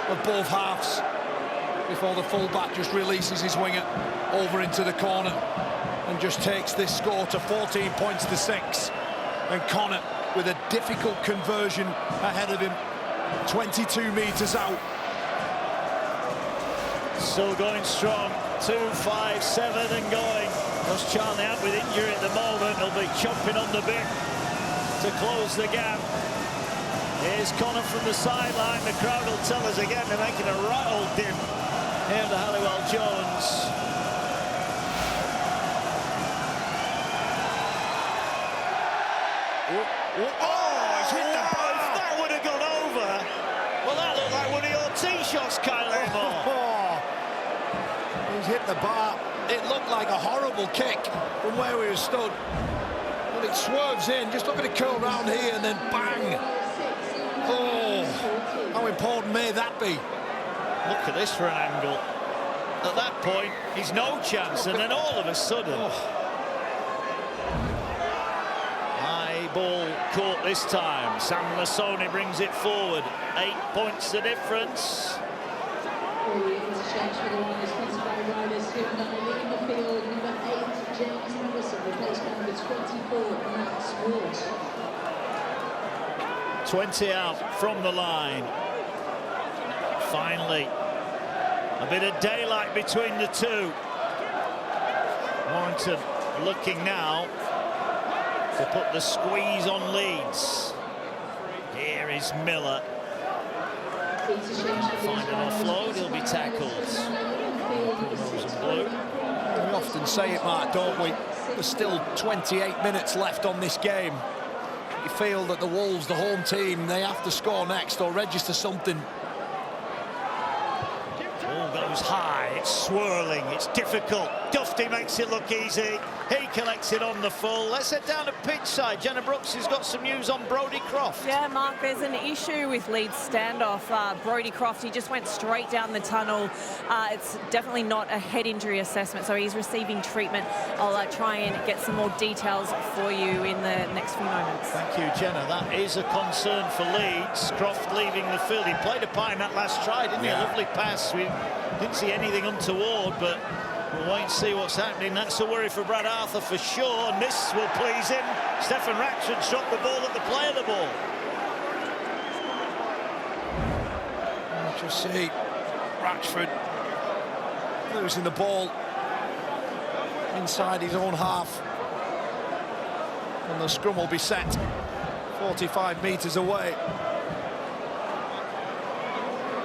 of both halves before the fullback just releases his winger over into the corner and just takes this score to 14 points to 6. And Connor with a difficult conversion ahead of him, 22 metres out. Still going strong, 2-5-7 and going. That's Charlie out with injury at the moment. He'll be chomping on the bit to close the gap. Here's Connor from the sideline. The crowd will tell us again they're making a right old din Here to Halliwell Jones. Oh, he's hit the bar. If that would have gone over, well, that looked like one of your tee shots, Kyle Amor. He's hit the bar. It looked like a horrible kick from where we were stood. But it swerves in. Just look at it curl round here and then bang. Oh, how important may that be? Look at this for an angle. At that point, he's no chance, and then all of a sudden... High ball caught this time. Sam Lassoni brings it forward. 8 points the difference. 20 out from the line. Finally, a bit of daylight between the two. Warrington looking now to put the squeeze on Leeds. Here is Miller. Find an offload, he'll be tackled. Rose and blue. We often say it, Mark, don't we? There's still 28 minutes left on this game. You feel that the Wolves, the home team, they have to score next or register something. Ball goes high, it's swirling, it's difficult. Dufty makes it look easy. He collects it on the full. Let's head down to pitch side. Jenna Brooks has got some news on Brodie Croft. Yeah, Mark, there's an issue with Leeds standoff. Brodie Croft, he just went straight down the tunnel. It's definitely not a head injury assessment, so he's receiving treatment. I'll try and get some more details for you in the next few moments. Thank you, Jenna. That is a concern for Leeds. Croft leaving the field. He played a pie in that last try, didn't he? A lovely pass. We didn't see anything untoward, but we'll wait and see what's happening. That's a worry for Brad Arthur for sure, and this will please him. Stefan Ratchford shot the ball at the play of the ball. Just see Ratchford losing the ball inside his own half. And the scrum will be set 45 metres away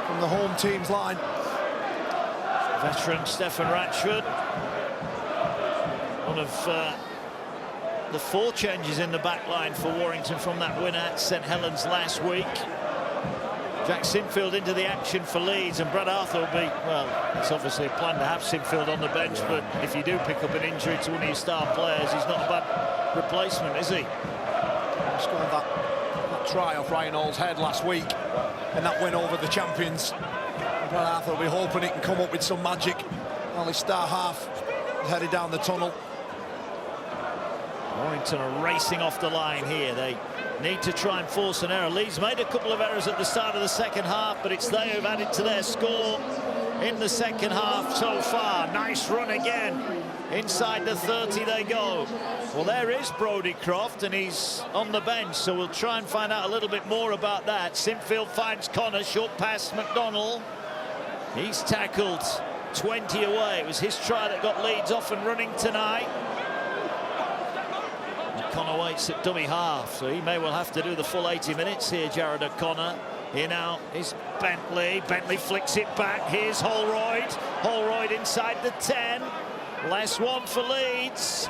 from the home team's line. Veteran Stefan Ratchford, one of the 4 changes in the back line for Warrington from that win at St Helens last week. Jack Sinfield into the action for Leeds, and Brad Arthur will be, well, it's obviously a plan to have Sinfield on the bench, but if you do pick up an injury to one of your star players, he's not a bad replacement, is he? He scored that try off Ryan Hall's head last week in that win over the champions. Brad Arthur will be hoping he can come up with some magic while his star half is headed down the tunnel. Warrington are racing off the line here. They need to try and force an error. Leeds made a couple of errors at the start of the second half, but it's they who've added to their score in the second half so far. Nice run again. Inside the 30 they go. Well, there is Brodie Croft, and he's on the bench, so we'll try and find out a little bit more about that. Sinfield finds Connor, short pass McDonnell. He's tackled 20 away. It was his try that got Leeds off and running tonight. O'Connor waits at dummy half, so he may well have to do the full 80 minutes here, Jared O'Connor. Here now is Bentley. Bentley flicks it back. Here's Holroyd. Holroyd inside the 10. Last one for Leeds.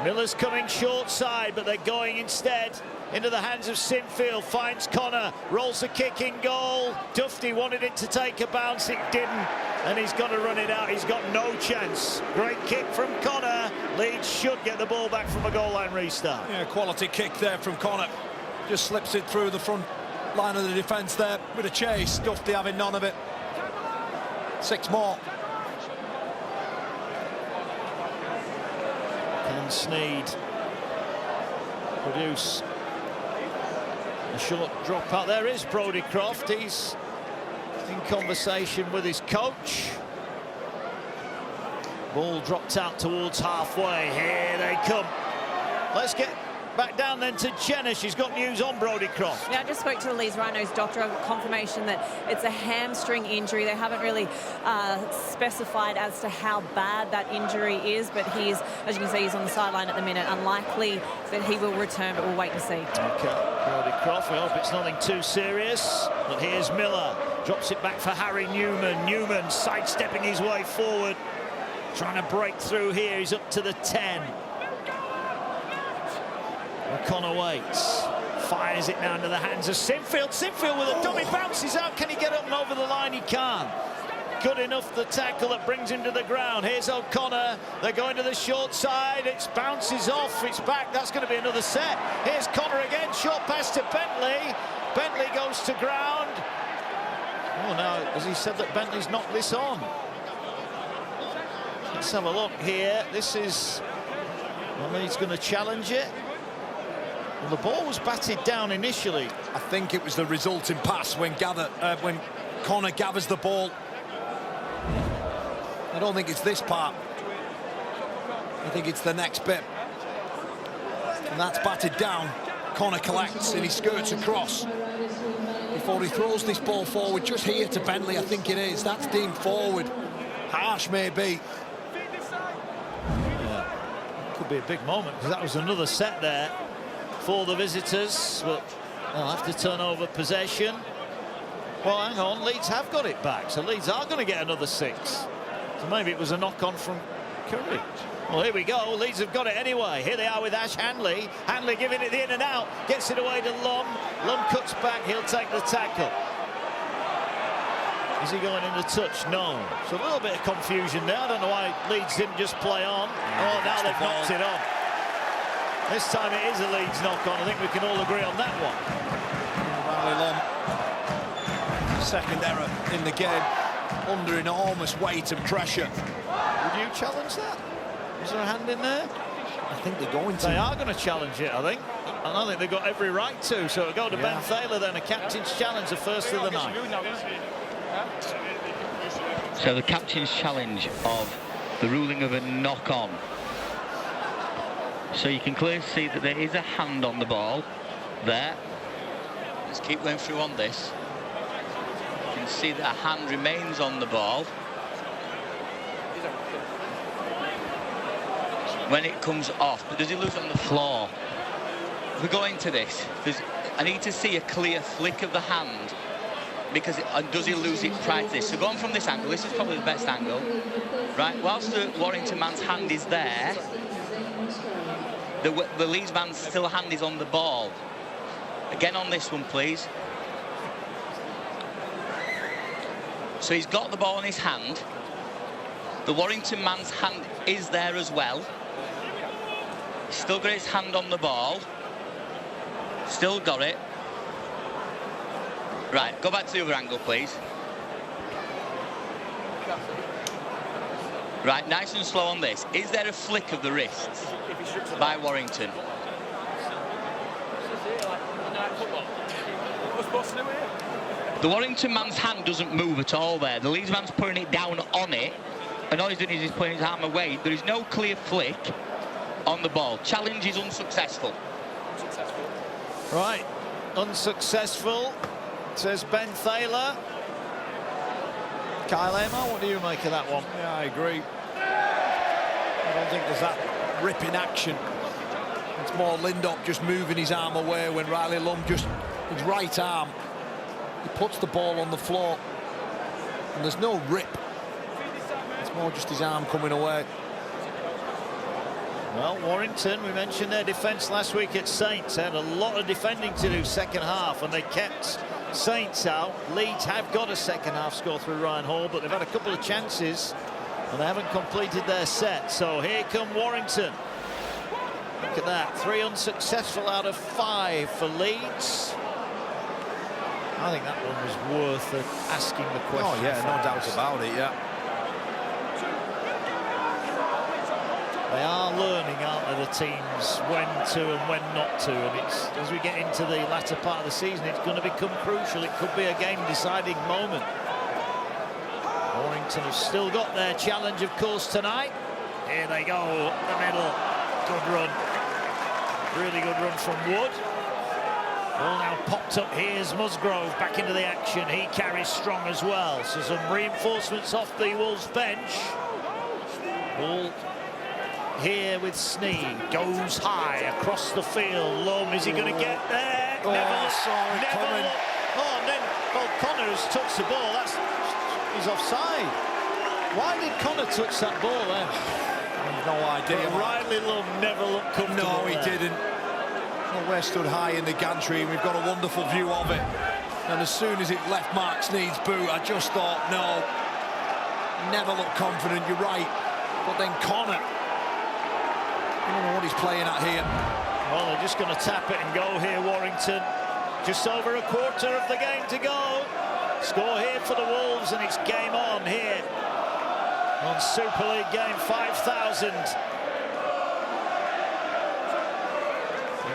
Miller's coming short side, but they're going instead into the hands of Sinfield. Finds Connor, rolls a kick in goal. Dufty wanted it to take a bounce, it didn't, and he's got to run it out. He's got no chance. Great kick from Connor. Leeds should get the ball back from a goal line restart. Yeah, quality kick there from Connor. Just slips it through the front line of the defence there with a chase. Dufty having none of it. 6 more. Can Sneed produce a short drop out? There is Brodie Croft. He's in conversation with his coach. Ball dropped out towards halfway. Here they come. Let's get back down then to Jenna. She's got news on Brodie Croft. Yeah, I just spoke to the Leeds Rhinos doctor. I got confirmation that it's a hamstring injury. They haven't really specified as to how bad that injury is, but he's, as you can see, he's on the sideline at the minute. Unlikely that he will return, but we'll wait and see. Okay, Brodie Croft. We hope it's nothing too serious. But here's Miller. Drops it back for Harry Newman. Newman sidestepping his way forward. Trying to break through here. He's up to the 10. O'Connor waits. Fires it down to the hands of Sinfield. Sinfield with a dummy, bounces out. Can he get up and over the line? He can't. Good enough the tackle that brings him to the ground. Here's O'Connor. They're going to the short side. It bounces off. It's back. That's going to be another set. Here's Connor again. Short pass to Bentley. Bentley goes to ground. Oh, now, as he said that Bentley's knocked this on. Let's have a look here. This is... Well, he's going to challenge it. Well, the ball was batted down initially. I think it was the resulting pass when Connor gathers the ball. I don't think it's this part. I think it's the next bit. And that's batted down. Connor collects and he skirts across before he throws this ball forward. Just here to Bentley, I think it is. That's deemed forward. Harsh, maybe. Yeah. Could be a big moment, because that was another set there for the visitors, but they'll have to turn over possession. Well, hang on, Leeds have got it back, so Leeds are going to get another 6. So maybe it was a knock-on from Curry. Well, here we go. Leeds have got it anyway. Here they are with Ash Hanley. Hanley giving it the in and out. Gets it away to Lum. Lum cuts back. He'll take the tackle. Is he going into touch? No. So a little bit of confusion there. I don't know why Leeds didn't just play on. Oh, now they've knocked it on. This time it is a Leeds knock-on. I think we can all agree on that one. Lum. Second error in the game. Under enormous weight and pressure. Would you challenge that? Is there a hand in there? I think they're going to. They are going to challenge it, I think. And I think they've got every right to. So it'll go to Ben Thaler then, a captain's challenge, the first of the night. So the captain's challenge of the ruling of a knock-on. So you can clearly see that there is a hand on the ball there. Let's keep going through on this. You can see that a hand remains on the ball. When it comes off, but does he lose on the floor? If we go into this, I need to see a clear flick of the hand, because does he lose it prior to this? So going from this angle, this is probably the best angle, right? Whilst the Warrington man's hand is there, the Leeds man's still hand is on the ball. Again on this one, please. So he's got the ball in his hand. The Warrington man's hand is there as well. He's still got his hand on the ball. Still got it. Right, go back to the other angle, please. Right, nice and slow on this. Is there a flick of the wrists by Warrington? The Warrington man's hand doesn't move at all there. The Leeds man's putting it down on it, and all he's doing is he's putting his arm away. There is no clear flick on the ball. Challenge is unsuccessful. Right, unsuccessful, says Ben Thaler. Kyle Amar, what do you make of that one? Yeah, I agree. I don't think there's that rip in action. It's more Lindop just moving his arm away when Riley Lum just, his right arm, he puts the ball on the floor and there's no rip. It's more just his arm coming away. Well, Warrington, we mentioned their defence last week at Saints. Had a lot of defending to do second half, and they kept Saints out. Leeds have got a second half score through Ryan Hall, but they've had a couple of chances and they haven't completed their set. So here come Warrington. Look at that, 3 unsuccessful out of 5 for Leeds. I think that one was worth asking the question. Oh yeah, no doubt about it, yeah. They are learning, aren't they, the teams, when to and when not to, and it's, as we get into the latter part of the season, it's going to become crucial. It could be a game-deciding moment. Warrington have still got their challenge, of course, tonight. Here they go, up the middle. Good run. Really good run from Wood. Ball now popped up. Here's Musgrove back into the action. He carries strong as well. So some reinforcements off the Wolves bench. Ball here with Sneed, goes high across the field. Lum, is he going to get there? Oh, sorry, coming. Oh, and then, well, Connor has touched the ball. He's offside. Why did Connor touch that ball then? No idea. Riley Love never looked comfortable. No, he there. didn't. Well, we're stood high in the gantry and we've got a wonderful view of it. And as soon as it left Mark Sneed's boot, I just thought, no, never looked confident, you're right. But then Connor, I don't know what he's playing at here. Well, they're just going to tap it and go here, Warrington. Just over a quarter of the game to go. Score here for the Wolves, and it's game on here on Super League game 5,000.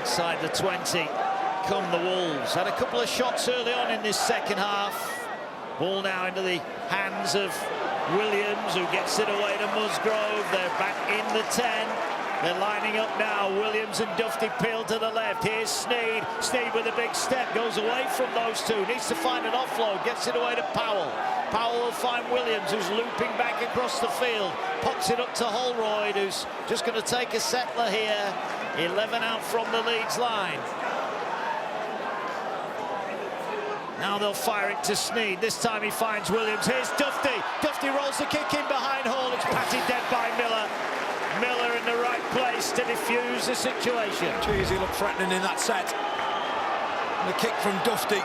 Inside the 20 come the Wolves. Had a couple of shots early on in this second half. Ball now into the hands of Williams, who gets it away to Musgrove. They're back in the 10. They're lining up now. Williams and Dufty peel to the left. Here's Sneed. Sneed with a big step. Goes away from those two. Needs to find an offload. Gets it away to Powell. Powell will find Williams, who's looping back across the field. Pops it up to Holroyd, who's just going to take a settler here. 11 out from the Leeds line. Now they'll fire it to Sneed. This time he finds Williams. Here's Dufty. Dufty rolls the kick in behind Hall. It's patted dead by Miller. Miller in the right place to defuse the situation. Jeez, he looked threatening in that set. And the kick from Dufty,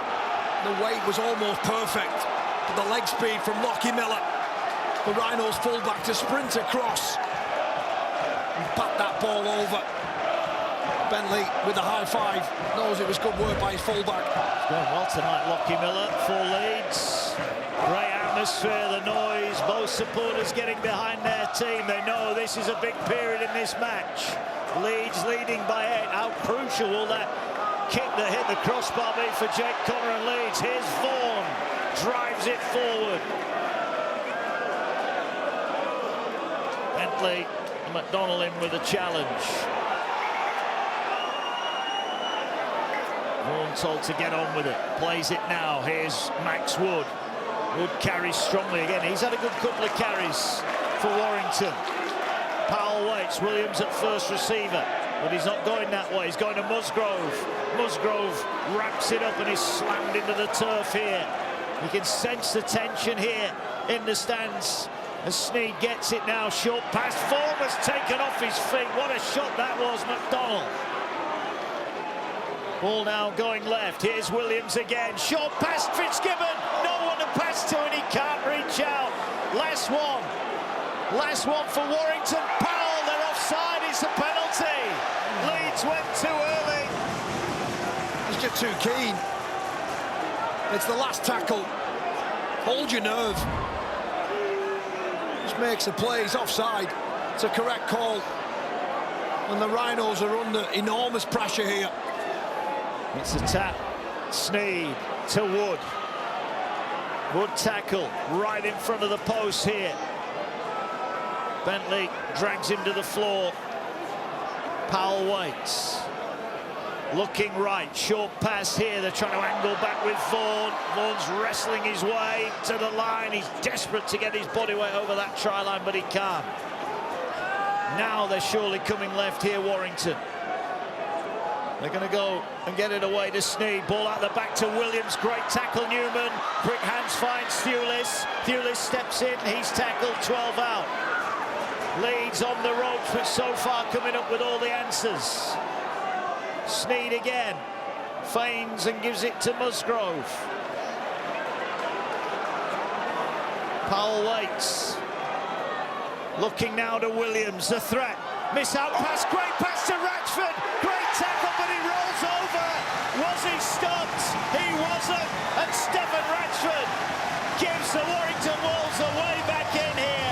the weight was almost perfect. But the leg speed from Lockie Miller, the Rhinos fullback, to sprint across and pat that ball over. Bentley with a high five, knows it was good work by his fullback. It's going well tonight, Lockie Miller for Leeds. Great atmosphere, the noise, both supporters getting behind their team. They know this is a big period in this match. Leeds leading by 8. How crucial will that kick that hit the crossbar be for Jake Connor and Leeds? Here's Vaughan, drives it forward. Bentley and McDonnell in with a challenge. Vaughan told to get on with it. Plays it now. Here's Max Wood. Wood carries strongly again. He's had a good couple of carries for Warrington. Powell waits. Williams at first receiver, but he's not going that way. He's going to Musgrove. Musgrove wraps it up and is slammed into the turf here. You can sense the tension here in the stands as Sneed gets it now. Short pass. Vaughan was taken off his feet. What a shot that was, McDonnell. Ball now going left. Here's Williams again. Short pass, Fitzgibbon. No one to pass to, and he can't reach out. Last one. Last one for Warrington. Powell, they're offside. It's a penalty. Leeds went too early. He's just too keen. It's the last tackle. Hold your nerve. Just makes a play. He's offside. It's a correct call. And the Rhinos are under enormous pressure here. It's a tap. Sneed to Wood. Wood tackle right in front of the post here. Bentley drags him to the floor. Powell waits. Looking right. Short pass here. They're trying to angle back with Vaughan. Vaughan's wrestling his way to the line. He's desperate to get his body weight over that try line, but he can't. Now they're surely coming left here, Warrington. They're going to go and get it away to Sneed. Ball out the back to Williams. Great tackle, Newman. Quick hands finds Thewlis. Thewlis steps in. He's tackled. 12 out. Leeds on the ropes, but so far coming up with all the answers. Sneed again. Feigns and gives it to Musgrove. Powell waits. Looking now to Williams. The threat. Miss out pass. Great pass to Ratchford. Great tackle, but he rolls over. Was he stopped? He wasn't. And Stephen Ratchford gives the Warrington Wolves a way back in here.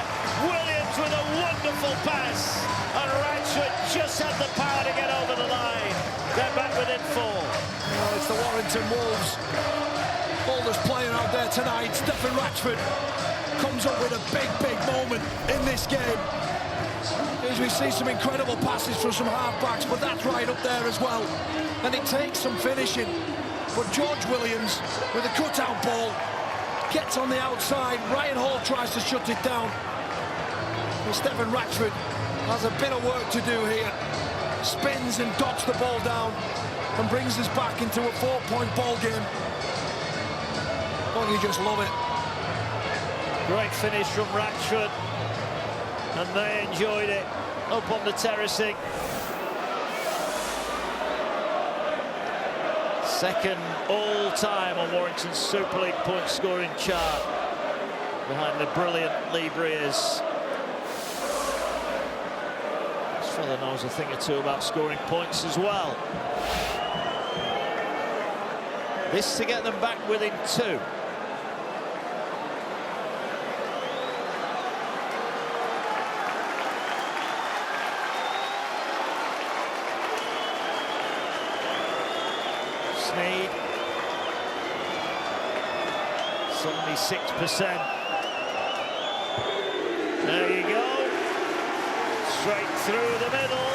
Williams with a wonderful pass. And Ratchford just had the power to get over the line. They're back within 4. Well, it's the Warrington Wolves. Oldest player out there tonight, Stephen Ratchford, comes up with a big moment in this game. As we see some incredible passes from some half-backs, but that's right up there as well. And it takes some finishing. But George Williams, with a cut-out ball, gets on the outside. Ryan Hall tries to shut it down. And Stephen Ratchford has a bit of work to do here. Spins and dots the ball down and brings us back into a 4-point ball game. Don't you just love it? Great finish from Ratchford, and they enjoyed it up on the terracing. Second all-time on Warrington's Super League point scoring chart, behind the brilliant Lee Breers. This fella knows a thing or two about scoring points as well. This to get them back within 2. Sneed, 76%. There you go. Straight through the middle.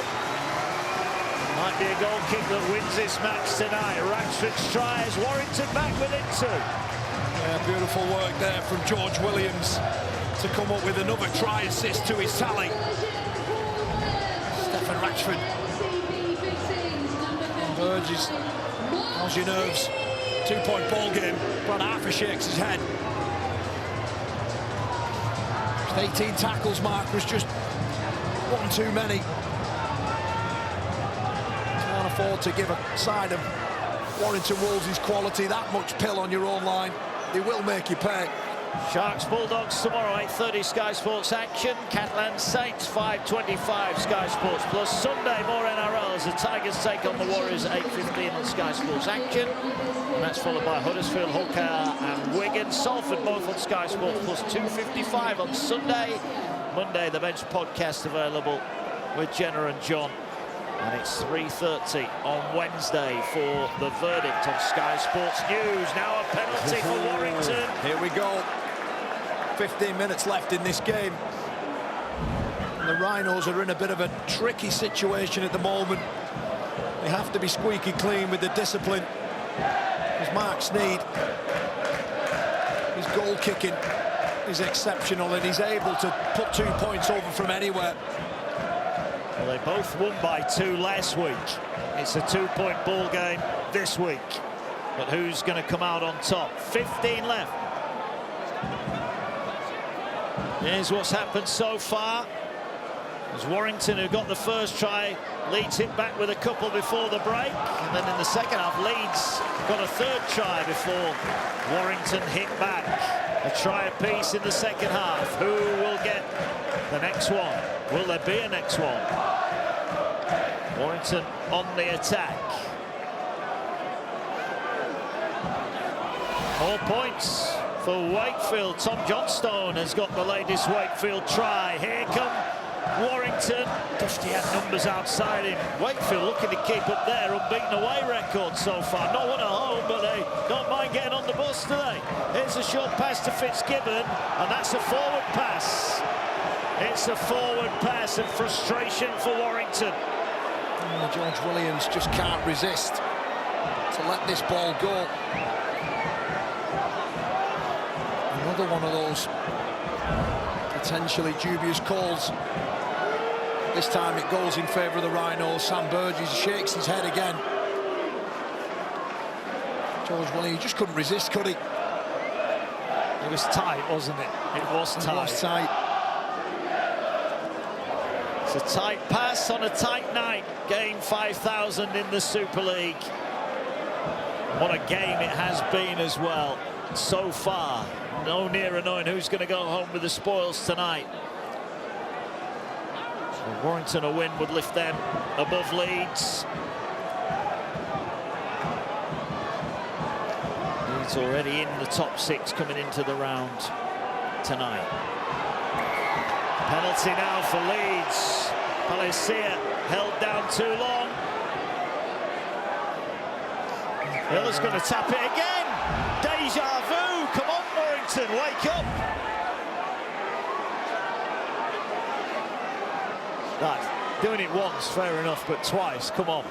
Might be a goal kick that wins this match tonight. Ratchford's try as Warrington back within 2. Yeah, beautiful work there from George Williams to come up with another try assist to his tally. Stefan Ratchford. Burgess. How's your nerves? 2-point ball game. Brad Arthur shakes his head. 18 tackles mark was just one too many. Can't afford to give a side of Warrington Wolves' quality that much pill on your own line. They will make you pay. Sharks Bulldogs tomorrow, 8:30 Sky Sports action. Catalan Saints 5:25 Sky Sports Plus. Sunday more NRL as the Tigers take on the Warriors at 8:15 on Sky Sports action. And that's followed by Huddersfield, Hull and Wigan. Salford both on Sky Sports Plus 2:55 on Sunday. Monday the Bench podcast available with Jenna and John. And it's 3:30 on Wednesday for the verdict on Sky Sports News. Now a penalty for Warrington. Here we go. 15 minutes left in this game. And the Rhinos are in a bit of a tricky situation at the moment. They have to be squeaky clean with the discipline. As Mark Sneed, his goal kicking is exceptional and he's able to put 2 points over from anywhere. Well, they both won by 2 last week. It's a 2-point ball game this week. But who's going to come out on top? 15 left. Here's what's happened so far. As Warrington, who got the first try, Leeds hit back with a couple before the break. And then in the second half, Leeds got a 3rd try before Warrington hit back. A try apiece in the second half. Who will get the next one? Will there be a next one? Warrington on the attack. More points for Wakefield. Tom Johnstone has got the latest Wakefield try. Here come Warrington. Dusty had numbers outside him. Wakefield looking to keep up their unbeaten away record so far. Not one at home, but they don't mind getting on the bus today. Here's a short pass to Fitzgibbon, and that's a forward pass. It's a forward pass and frustration for Warrington. George Williams just can't resist to let this ball go. Another one of those potentially dubious calls. This time it goes in favour of the Rhinos. Sam Burgess shakes his head again. George Williams just couldn't resist, could he? It was tight, wasn't it? It was tight. It was tight. It's a tight pass on a tight night. Game 5,000 in the Super League. What a game it has been as well. So far, no nearer knowing who's going to go home with the spoils tonight. So Warrington a win would lift them above Leeds. Leeds already in the top 6 coming into the round tonight. Penalty now for Leeds. Palacia held down too long. Miller's going to tap it again. Deja vu. Come on, Warrington, wake up. Right, doing it once, fair enough, but twice, come on.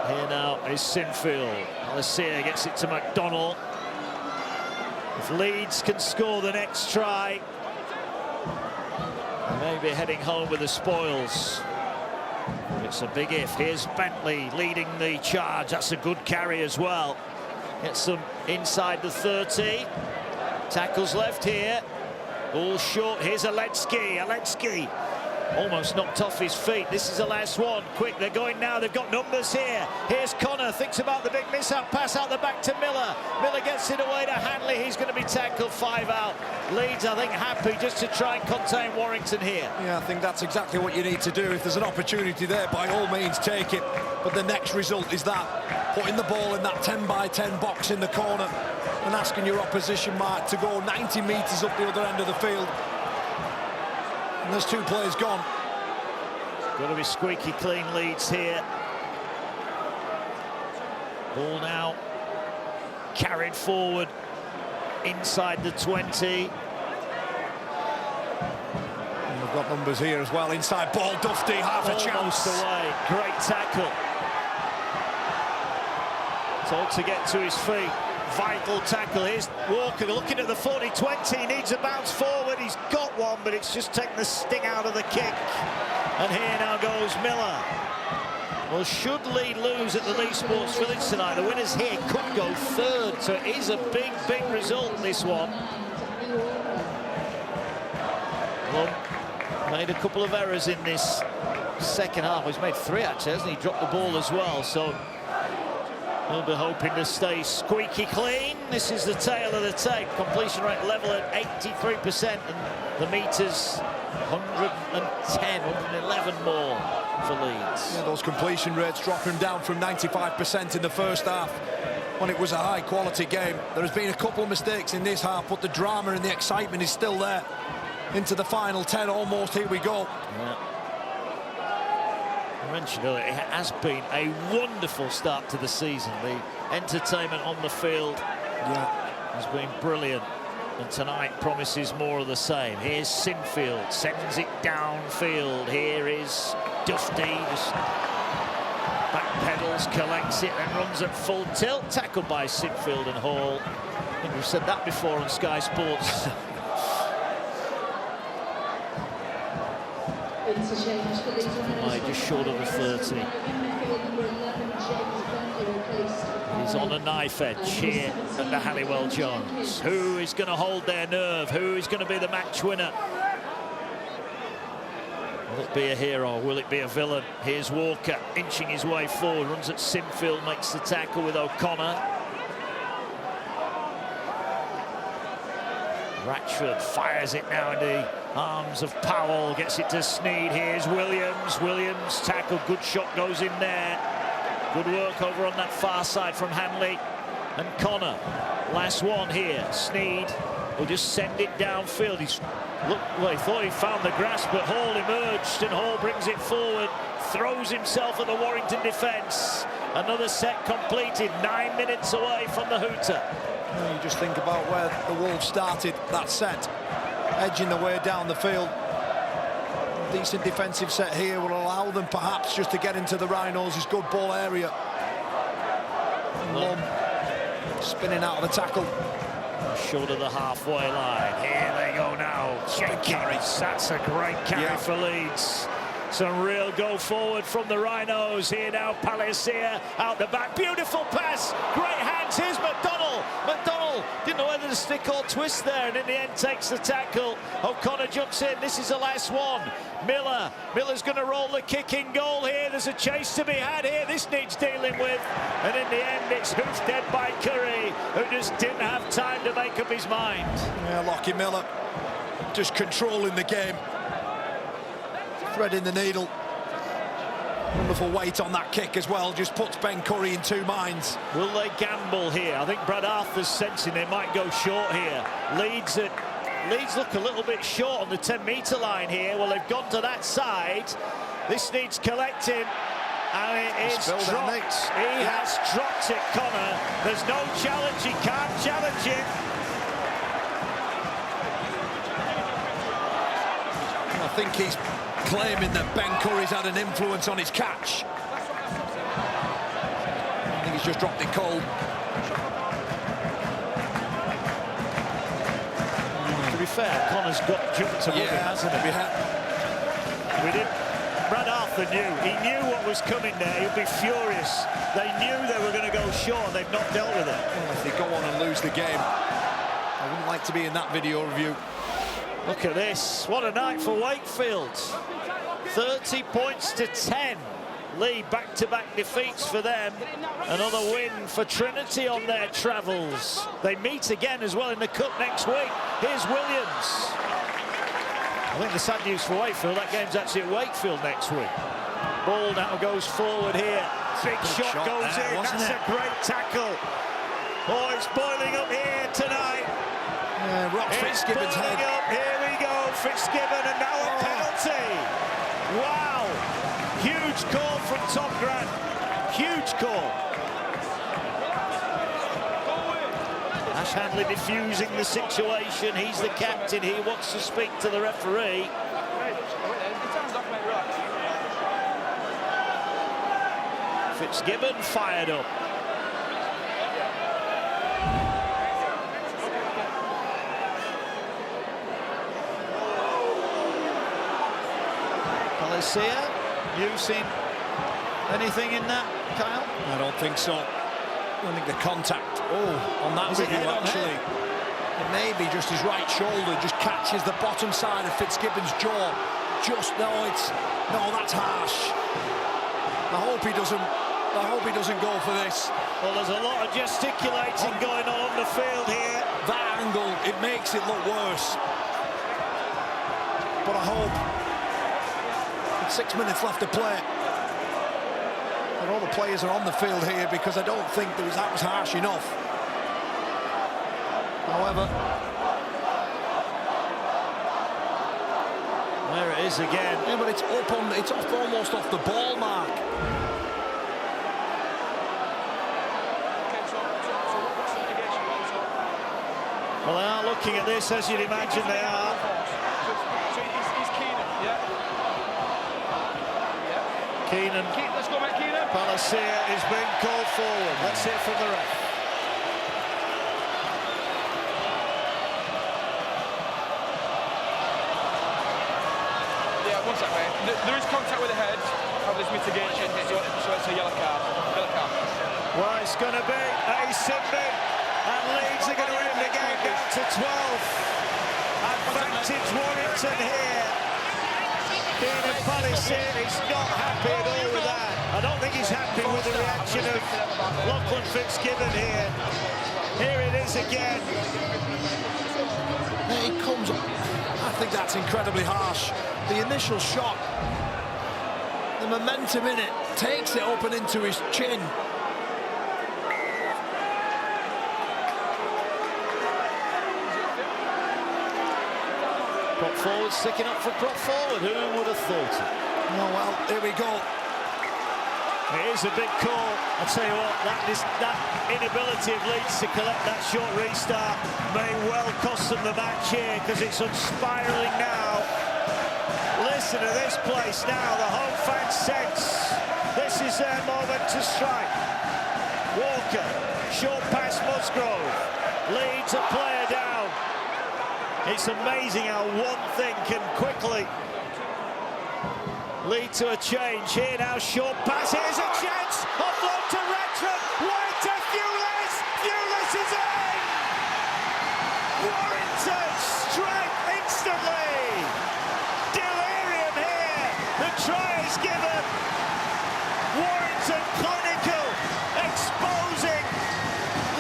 Here now is Sinfield. Palacia gets it to McDonnell. If Leeds can score the next try, they may be heading home with the spoils. it's a big if. Here's Bentley leading the charge. That's a good carry as well. Gets them inside the 30. Tackles left here. Ball short. Here's Aletsky. Almost knocked off his feet. This is the last one. Quick, they're going now. They've got numbers here. Here's Connor. Thinks about the big mishap. Pass out the back to Miller. Miller gets it away to Hanley. He's going to be tackled. 5 out. Leeds, I think, happy just to try and contain Warrington here. Yeah, I think that's exactly what you need to do. If there's an opportunity there, by all means, take it. But the next result is that. Putting the ball in that 10 by 10 box in the corner and asking your opposition mark to go 90 metres up the other end of the field. And there's 2 players gone. Got to be squeaky clean Leeds here. Ball now carried forward inside the 20. And we've got numbers here as well. Inside ball, Dufty, half a chance. Away. Great tackle. Told to get to his feet. Vital tackle. Here's Walker looking at the 40-20. He needs a bounce forward. He's got one, but it's just taken the sting out of the kick. And here now goes Miller. Well, should Leeds lose at the Leeds Sports Village tonight, the winners here could go 3rd. So it is a big, big result, this one. Well, made a couple of errors in this second half. He's made 3, actually, hasn't he? Dropped the ball as well. So we'll be hoping to stay squeaky clean. This is the tail of the tape. Completion rate level at 83%, and the meters 110, 111 more for Leeds. Yeah, those completion rates dropping down from 95% in the first half when it was a high-quality game. There has been a couple of mistakes in this half, but the drama and the excitement is still there. Into the final 10, almost. Here we go. Yeah. I mentioned earlier, it has been a wonderful start to the season. The entertainment on the field has been brilliant, and tonight promises more of the same. Here's Sinfield, sends it downfield. Here is Dufty, just backpedals, collects it and runs at full tilt. Tackled by Sinfield and Hall. I think we've said that before on Sky Sports. Just short of the 30. He's on a knife edge here under Halliwell Jones. Who is going to hold their nerve? Who is going to be the match winner? Will it be a hero? Will it be a villain? Here's Walker inching his way forward, runs at Sinfield, makes the tackle with O'Connor. Ratchford fires it now in the arms of Powell, gets it to Sneed. Here's Williams. Williams tackle, good shot goes in there. Good work over on that far side from Hanley and Connor. Last one here. Sneed will just send it downfield. He thought he found the grass, but Hall emerged, and Hall brings it forward, throws himself at the Warrington defence. Another set completed, 9 minutes away from the hooter. You just think about where the Wolves started that set, edging the way down the field. A decent defensive set here will allow them perhaps just to get into the Rhinos' good ball area. Lum spinning out of the tackle. Short of the halfway line. Here they go now. Jenkins, that's a great carry for Leeds. Some real go forward from the Rhinos. Here now, Palacia out the back. Beautiful pass. Great hands. Here's McDonnell. McDonnell didn't know whether to stick or twist there, and in the end takes the tackle. O'Connor jumps in. This is the last one. Miller's going to roll the kick in goal here. There's a chase to be had here. This needs dealing with. And in the end, it's hoofed dead by Curry, who just didn't have time to make up his mind. Yeah, Lockie Miller just controlling the game. Threading the needle. Wonderful weight on that kick as well. Just puts Ben Curry in 2 minds. Will they gamble here? I think Brad Arthur's sensing they might go short here. Leeds look a little bit short on the 10-metre line here. Well, they've gone to that side. This needs collecting. And it is dropped. He has dropped it, Connor. There's no challenge. He can't challenge it. I think he's claiming that Ben Curry's had an influence on his catch. I think he's just dropped it cold. To be fair, Connor's got jumped to rugby, hasn't he? Yeah. We did. Brad Arthur Arthur knew. He knew what was coming there. He'd be furious. They knew they were going to go short. They've not dealt with it. Well, if they go on and lose the game, I wouldn't like to be in that video review. Look at this. What a night for Wakefield. 30 points to 10. Lead back-to-back defeats for them. Another win for Trinity on their travels. They meet again as well in the Cup next week. Here's Williams. I think the sad news for Wakefield, that game's actually at Wakefield next week. Ball now goes forward here. Big shot goes there, in. That's a great tackle. Oh, it's boiling up here tonight. Yeah, rock Fitzgibbon's head. Up. Here we go, Fitzgibbon, and now a penalty. Wow. Huge call from Tom Grant. Huge call. Ash Handley diffusing the situation. He's the captain. He wants to speak to the referee. Fitzgibbon fired up. Palacia, you seen anything in that, Kyle? I don't think so. I don't think the contact. Oh, on that video actually. It may be just his right shoulder just catches the bottom side of Fitzgibbon's jaw. Just no, that's harsh. I hope he doesn't go for this. Well, there's a lot of gesticulating going on the field here. That angle, it makes it look worse. But I hope, with 6 minutes left to play, that all the players are on the field here, because I don't think that was harsh enough. However, there it is again. Yeah, but it's almost off the ball mark. Well, they are looking at this, as you'd imagine they are. Keenan. Let's go back, Keenan. Palacia is being called forward. Let's hear from the ref. Yeah, one sec, mate. There is contact with the head of this mitigation, so it's a yellow card. Well, it's going to be a submit, and Leeds are going to end the game down to 12. Advantage Warrington here. Keenan Palacia is not happy at all with that. I don't think he's happy with the reaction of Lachlan Fitzgibbon here. Here it is again. It comes, I think that's incredibly harsh. The initial shot, the momentum in it, takes it up and into his chin. Prop forward, sticking up for prop forward. Who would have thought it? Oh, well, here we go. It is a big call. I'll tell you what, that inability of Leeds to collect that short restart may well cost them the match here, because it's unspiraling now. Listen to this place now. The home fans sense this is their moment to strike. Walker, short pass Musgrove. Leeds a player down. It's amazing how one thing can quickly lead to a change. Here now, short pass. Here's a chance. Offload to Redford. Wide to Fulis. Fulis is in. Warrington strike instantly. Delirium here. The try is given. Warrington clinical. Exposing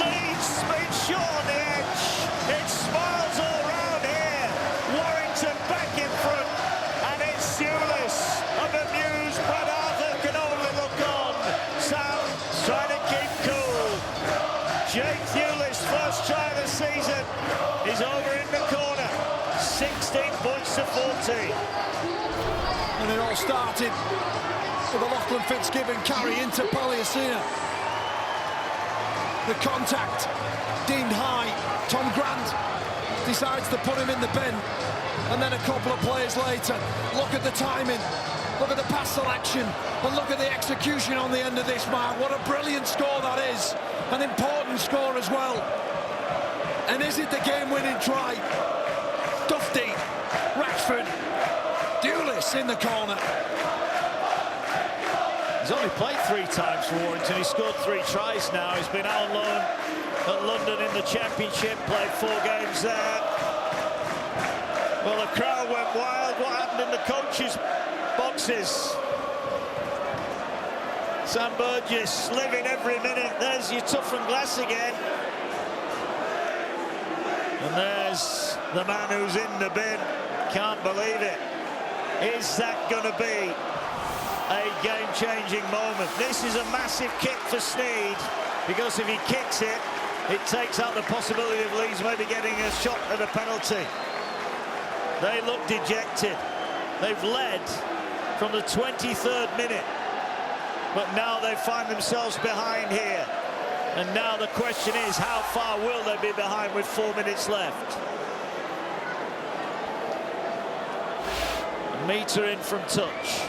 Leeds. Been short on the edge. It smiles all round here. Warrington back in front. And it's Fulis. Amused, but Arthur can only look on. Sam trying to keep cool. Jake Fulis, first try of the season, is over in the corner. 16 points to 14. And it all started with a Lachlan Fitzgibbon carry into Palacia. The contact deemed high. Tom Grant decides to put him in the bin. And then a couple of plays later, look at the timing. Look at the pass selection, and look at the execution on the end of this, man. What a brilliant score that is. An important score as well. And is it the game-winning try? Dufty, Rashford, Dewlis in the corner. He's only played 3 times for Warrington. He's scored 3 tries now. He's been out on loan at London in the Championship, played 4 games there. Well, the crowd went wild. What happened in the coaches' boxes? Sam Burgess living every minute. There's your toughened glass again. And there's the man who's in the bin. Can't believe it. Is that going to be a game-changing moment? This is a massive kick for Sneyd, because if he kicks it, it takes out the possibility of Leeds maybe getting a shot at a penalty. They look dejected. They've led from the 23rd minute, but now they find themselves behind here. And now the question is, how far will they be behind with 4 minutes left? A metre in from touch.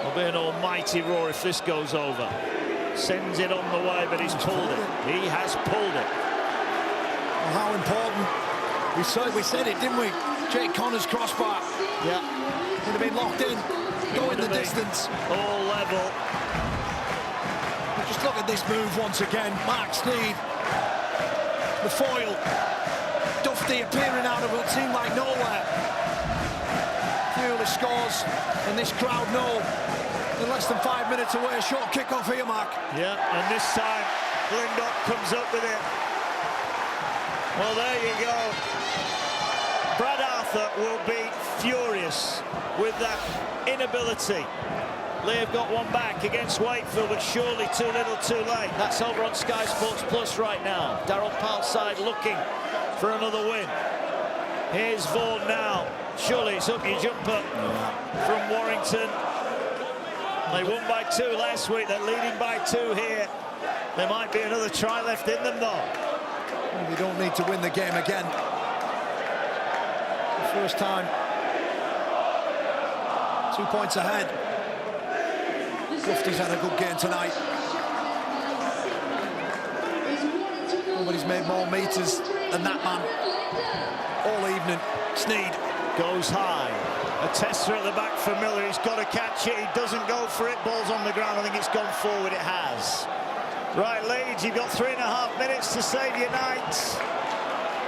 There'll be an almighty roar if this goes over. Sends it on the way, but he's pulled it. He has pulled it. Well, how important. We said it, didn't we? Jake Connor's crossbar. Yeah. Would have been locked in. Going the distance. All level. But just look at this move once again. Mark Sneyd. The foil. Dufty appearing out of what seemed like nowhere. Fuller scores, and this crowd know. In less than 5 minutes away, a short kick-off here, Mark. Yeah, and this time, Lindop comes up with it. Well, there you go. Brad Arthur will be furious with that inability. Lee have got one back against Wakefield, but surely too little too late. That's over on Sky Sports Plus right now. Darryl Palside looking for another win. Here's Vaughan now. Surely it's up your jumper from Warrington. They won by 2 last week. They're leading by 2 here. There might be another try left in them, though. They don't need to win the game again. The first time. 2 points ahead. Dufty's had a good game tonight. Nobody's made more meters than that man all evening. Sneyd goes high. A tester at the back for Miller. He's got to catch it. He doesn't go for it. Ball's on the ground. I think it's gone forward. It has. Right, Leeds, you've got 3.5 minutes to save your night.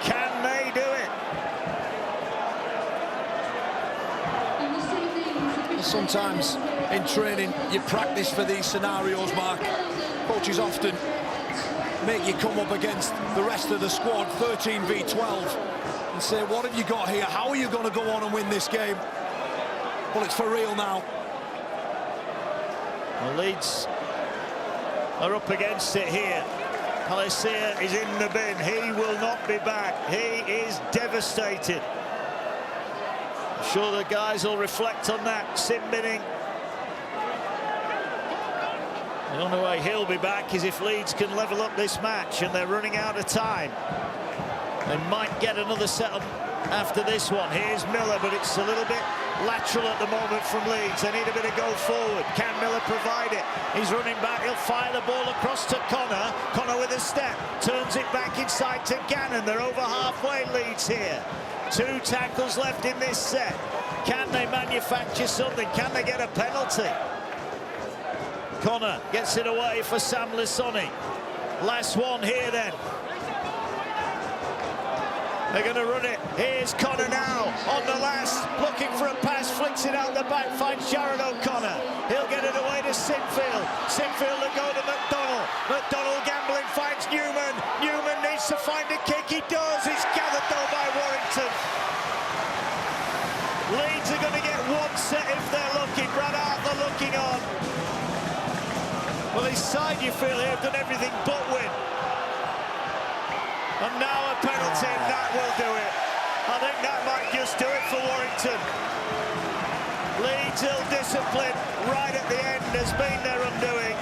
Can they do it? Sometimes in training you practice for these scenarios, Mark. Coaches often make you come up against the rest of the squad, 13 v 12, and say, what have you got here? How are you going to go on and win this game? Well, it's for real now. Well, Leeds are up against it here. Palacia is in the bin. He will not be back. He is devastated. I'm sure the guys will reflect on that sin binning. The only way he'll be back is if Leeds can level up this match, and they're running out of time. They might get another set up after this one. Here's Miller, but it's a little bit lateral at the moment from Leeds. They need a bit of go forward. Can Miller provide it? He's running back. He'll fire the ball across to Connor. Connor with a step. Turns it back inside to Gannon. They're over halfway, Leeds here. 2 tackles left in this set. Can they manufacture something? Can they get a penalty? Connor gets it away for Sam Lissoni. Last one here then. They're going to run it. Here's Connor now on the last, looking for a pass, flicks it out the back, finds Jared O'Connor. He'll get it away to Sinfield. Sinfield will go to McDonald. McDonald gambling, finds Newman. Newman needs to find a kick. He does. It's gathered though by Warrington. Leeds are going to get one set if they're lucky. Brad Arthur looking on. Well, his side, you feel, here have done everything but win. And now a penalty, and that will do it. I think that might just do it for Warrington. Leeds ill-discipline right at the end has been their undoing.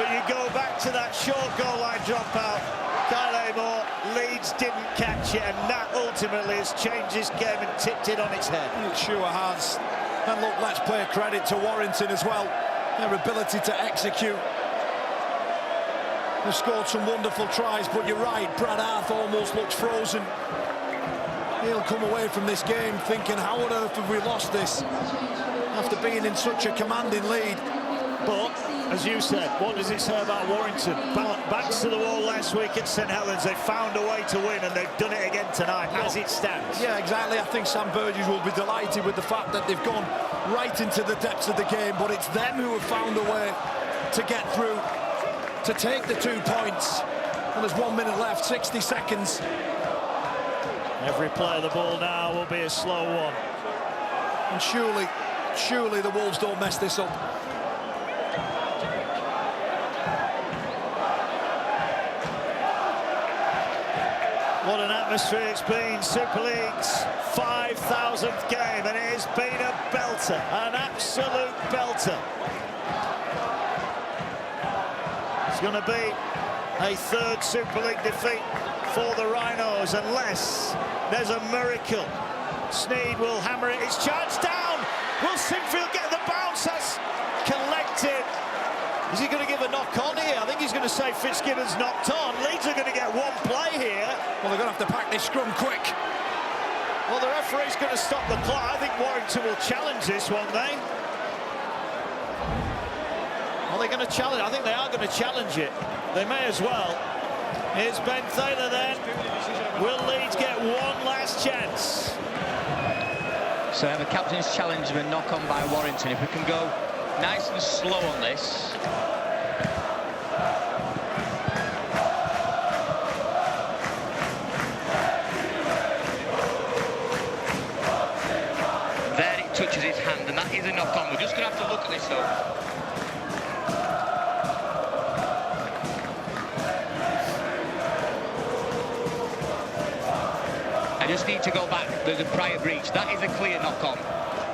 But you go back to that short goal line dropout. Kyle Amor, Leeds didn't catch it, and that ultimately has changed this game and tipped it on its head. It sure has. And look, let's pay credit to Warrington as well. Their ability to execute. They've scored some wonderful tries, but you're right, Brad Arthur almost looks frozen. He'll come away from this game thinking, how on earth have we lost this? after being in such a commanding lead. But, as you said, what does it say about Warrington? Backs to the wall last week at St Helens. They found a way to win, and they've done it again tonight, as it stands. Yeah, exactly. I think Sam Burgess will be delighted with the fact that they've gone right into the depths of the game, but it's them who have found a way to get through, to take the 2 points. And there's 1 minute left, 60 seconds. Every play of the ball now will be a slow one. And surely the Wolves don't mess this up. What an atmosphere it's been. Super League's 5,000th game, and it has been a belter, an absolute belter. It's going to be a 3rd Super League defeat for the Rhinos, unless there's a miracle. Sneed will hammer it. It's charged down. Will Sinfield get the bounce? That's collected. Is he going to give a knock on here? I think he's going to say Fitzgibbon's knocked on. Leeds are going to get 1 play here. Well, they're going to have to pack this scrum quick. Well, the referee's going to stop the clock. I think Warrington will challenge this, won't they? Well, they're going to challenge. I think they are going to challenge it. They may as well. Here's Ben Thaler then. Will Leeds get 1 last chance? So the captain's challenge of a knock-on by Warrington. If we can go nice and slow on this. There it touches his hand, and that is a knock-on. We're just going to have to look at this, though. I just need to go back. There's a prior breach. That is a clear knock-on.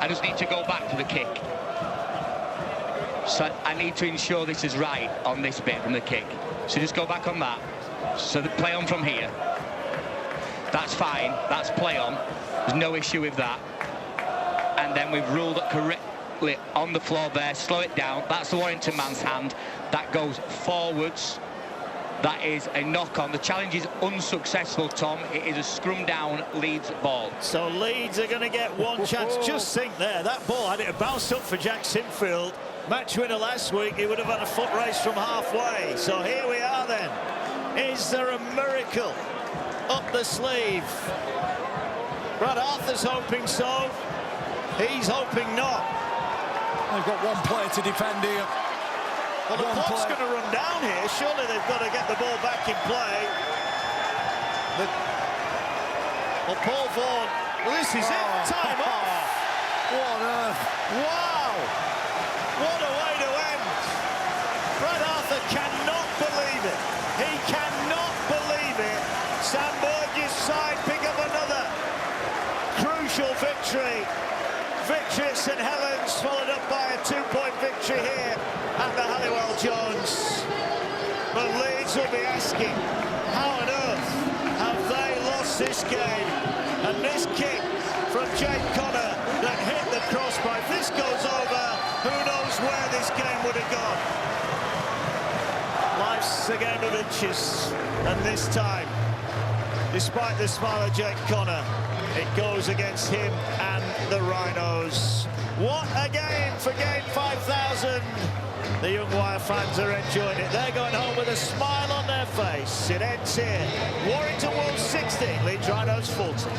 I just need to go back to the kick. So I need to ensure this is right on this bit from the kick. So just go back on that. So the play on from here. That's fine. That's play on. There's no issue with that. And then we've ruled it correctly on the floor there. Slow it down. That's the Warrington man's hand. That goes forwards. That is a knock-on. The challenge is unsuccessful, Tom. It is a scrum down Leeds ball. So Leeds are going to get 1 chance. Just think there, that ball, had it bounced up for Jack Sinfield, match winner last week, he would have had a foot race from halfway. So here we are then. Is there a miracle up the sleeve? Brad Arthur's hoping so. He's hoping not. They've got 1 player to defend here. Well, the clock's going to run down here. Surely they've got to get the ball back in play. Well, Paul Vaughan. Well, this is it. Time off. What on earth? Wow. What a way to end. Brad Arthur cannot believe it. He cannot believe it. Sam Burgess' side pick up another crucial victory. Victory at St Helens, followed up by a 2-point victory here at the Halliwell Jones. But Leeds will be asking, how on earth have they lost this game? And this kick from Jake Connor that hit the crossbar. If this goes over, who knows where this game would have gone? Life's a game of inches, and this time, despite the smile of Jake Connor, it goes against him and the Rhinos. What a game for game 5,000. The young Wire fans are enjoying it. They're going home with a smile on their face. It ends here. Warrington Wolves 16, Leeds Rhinos 14.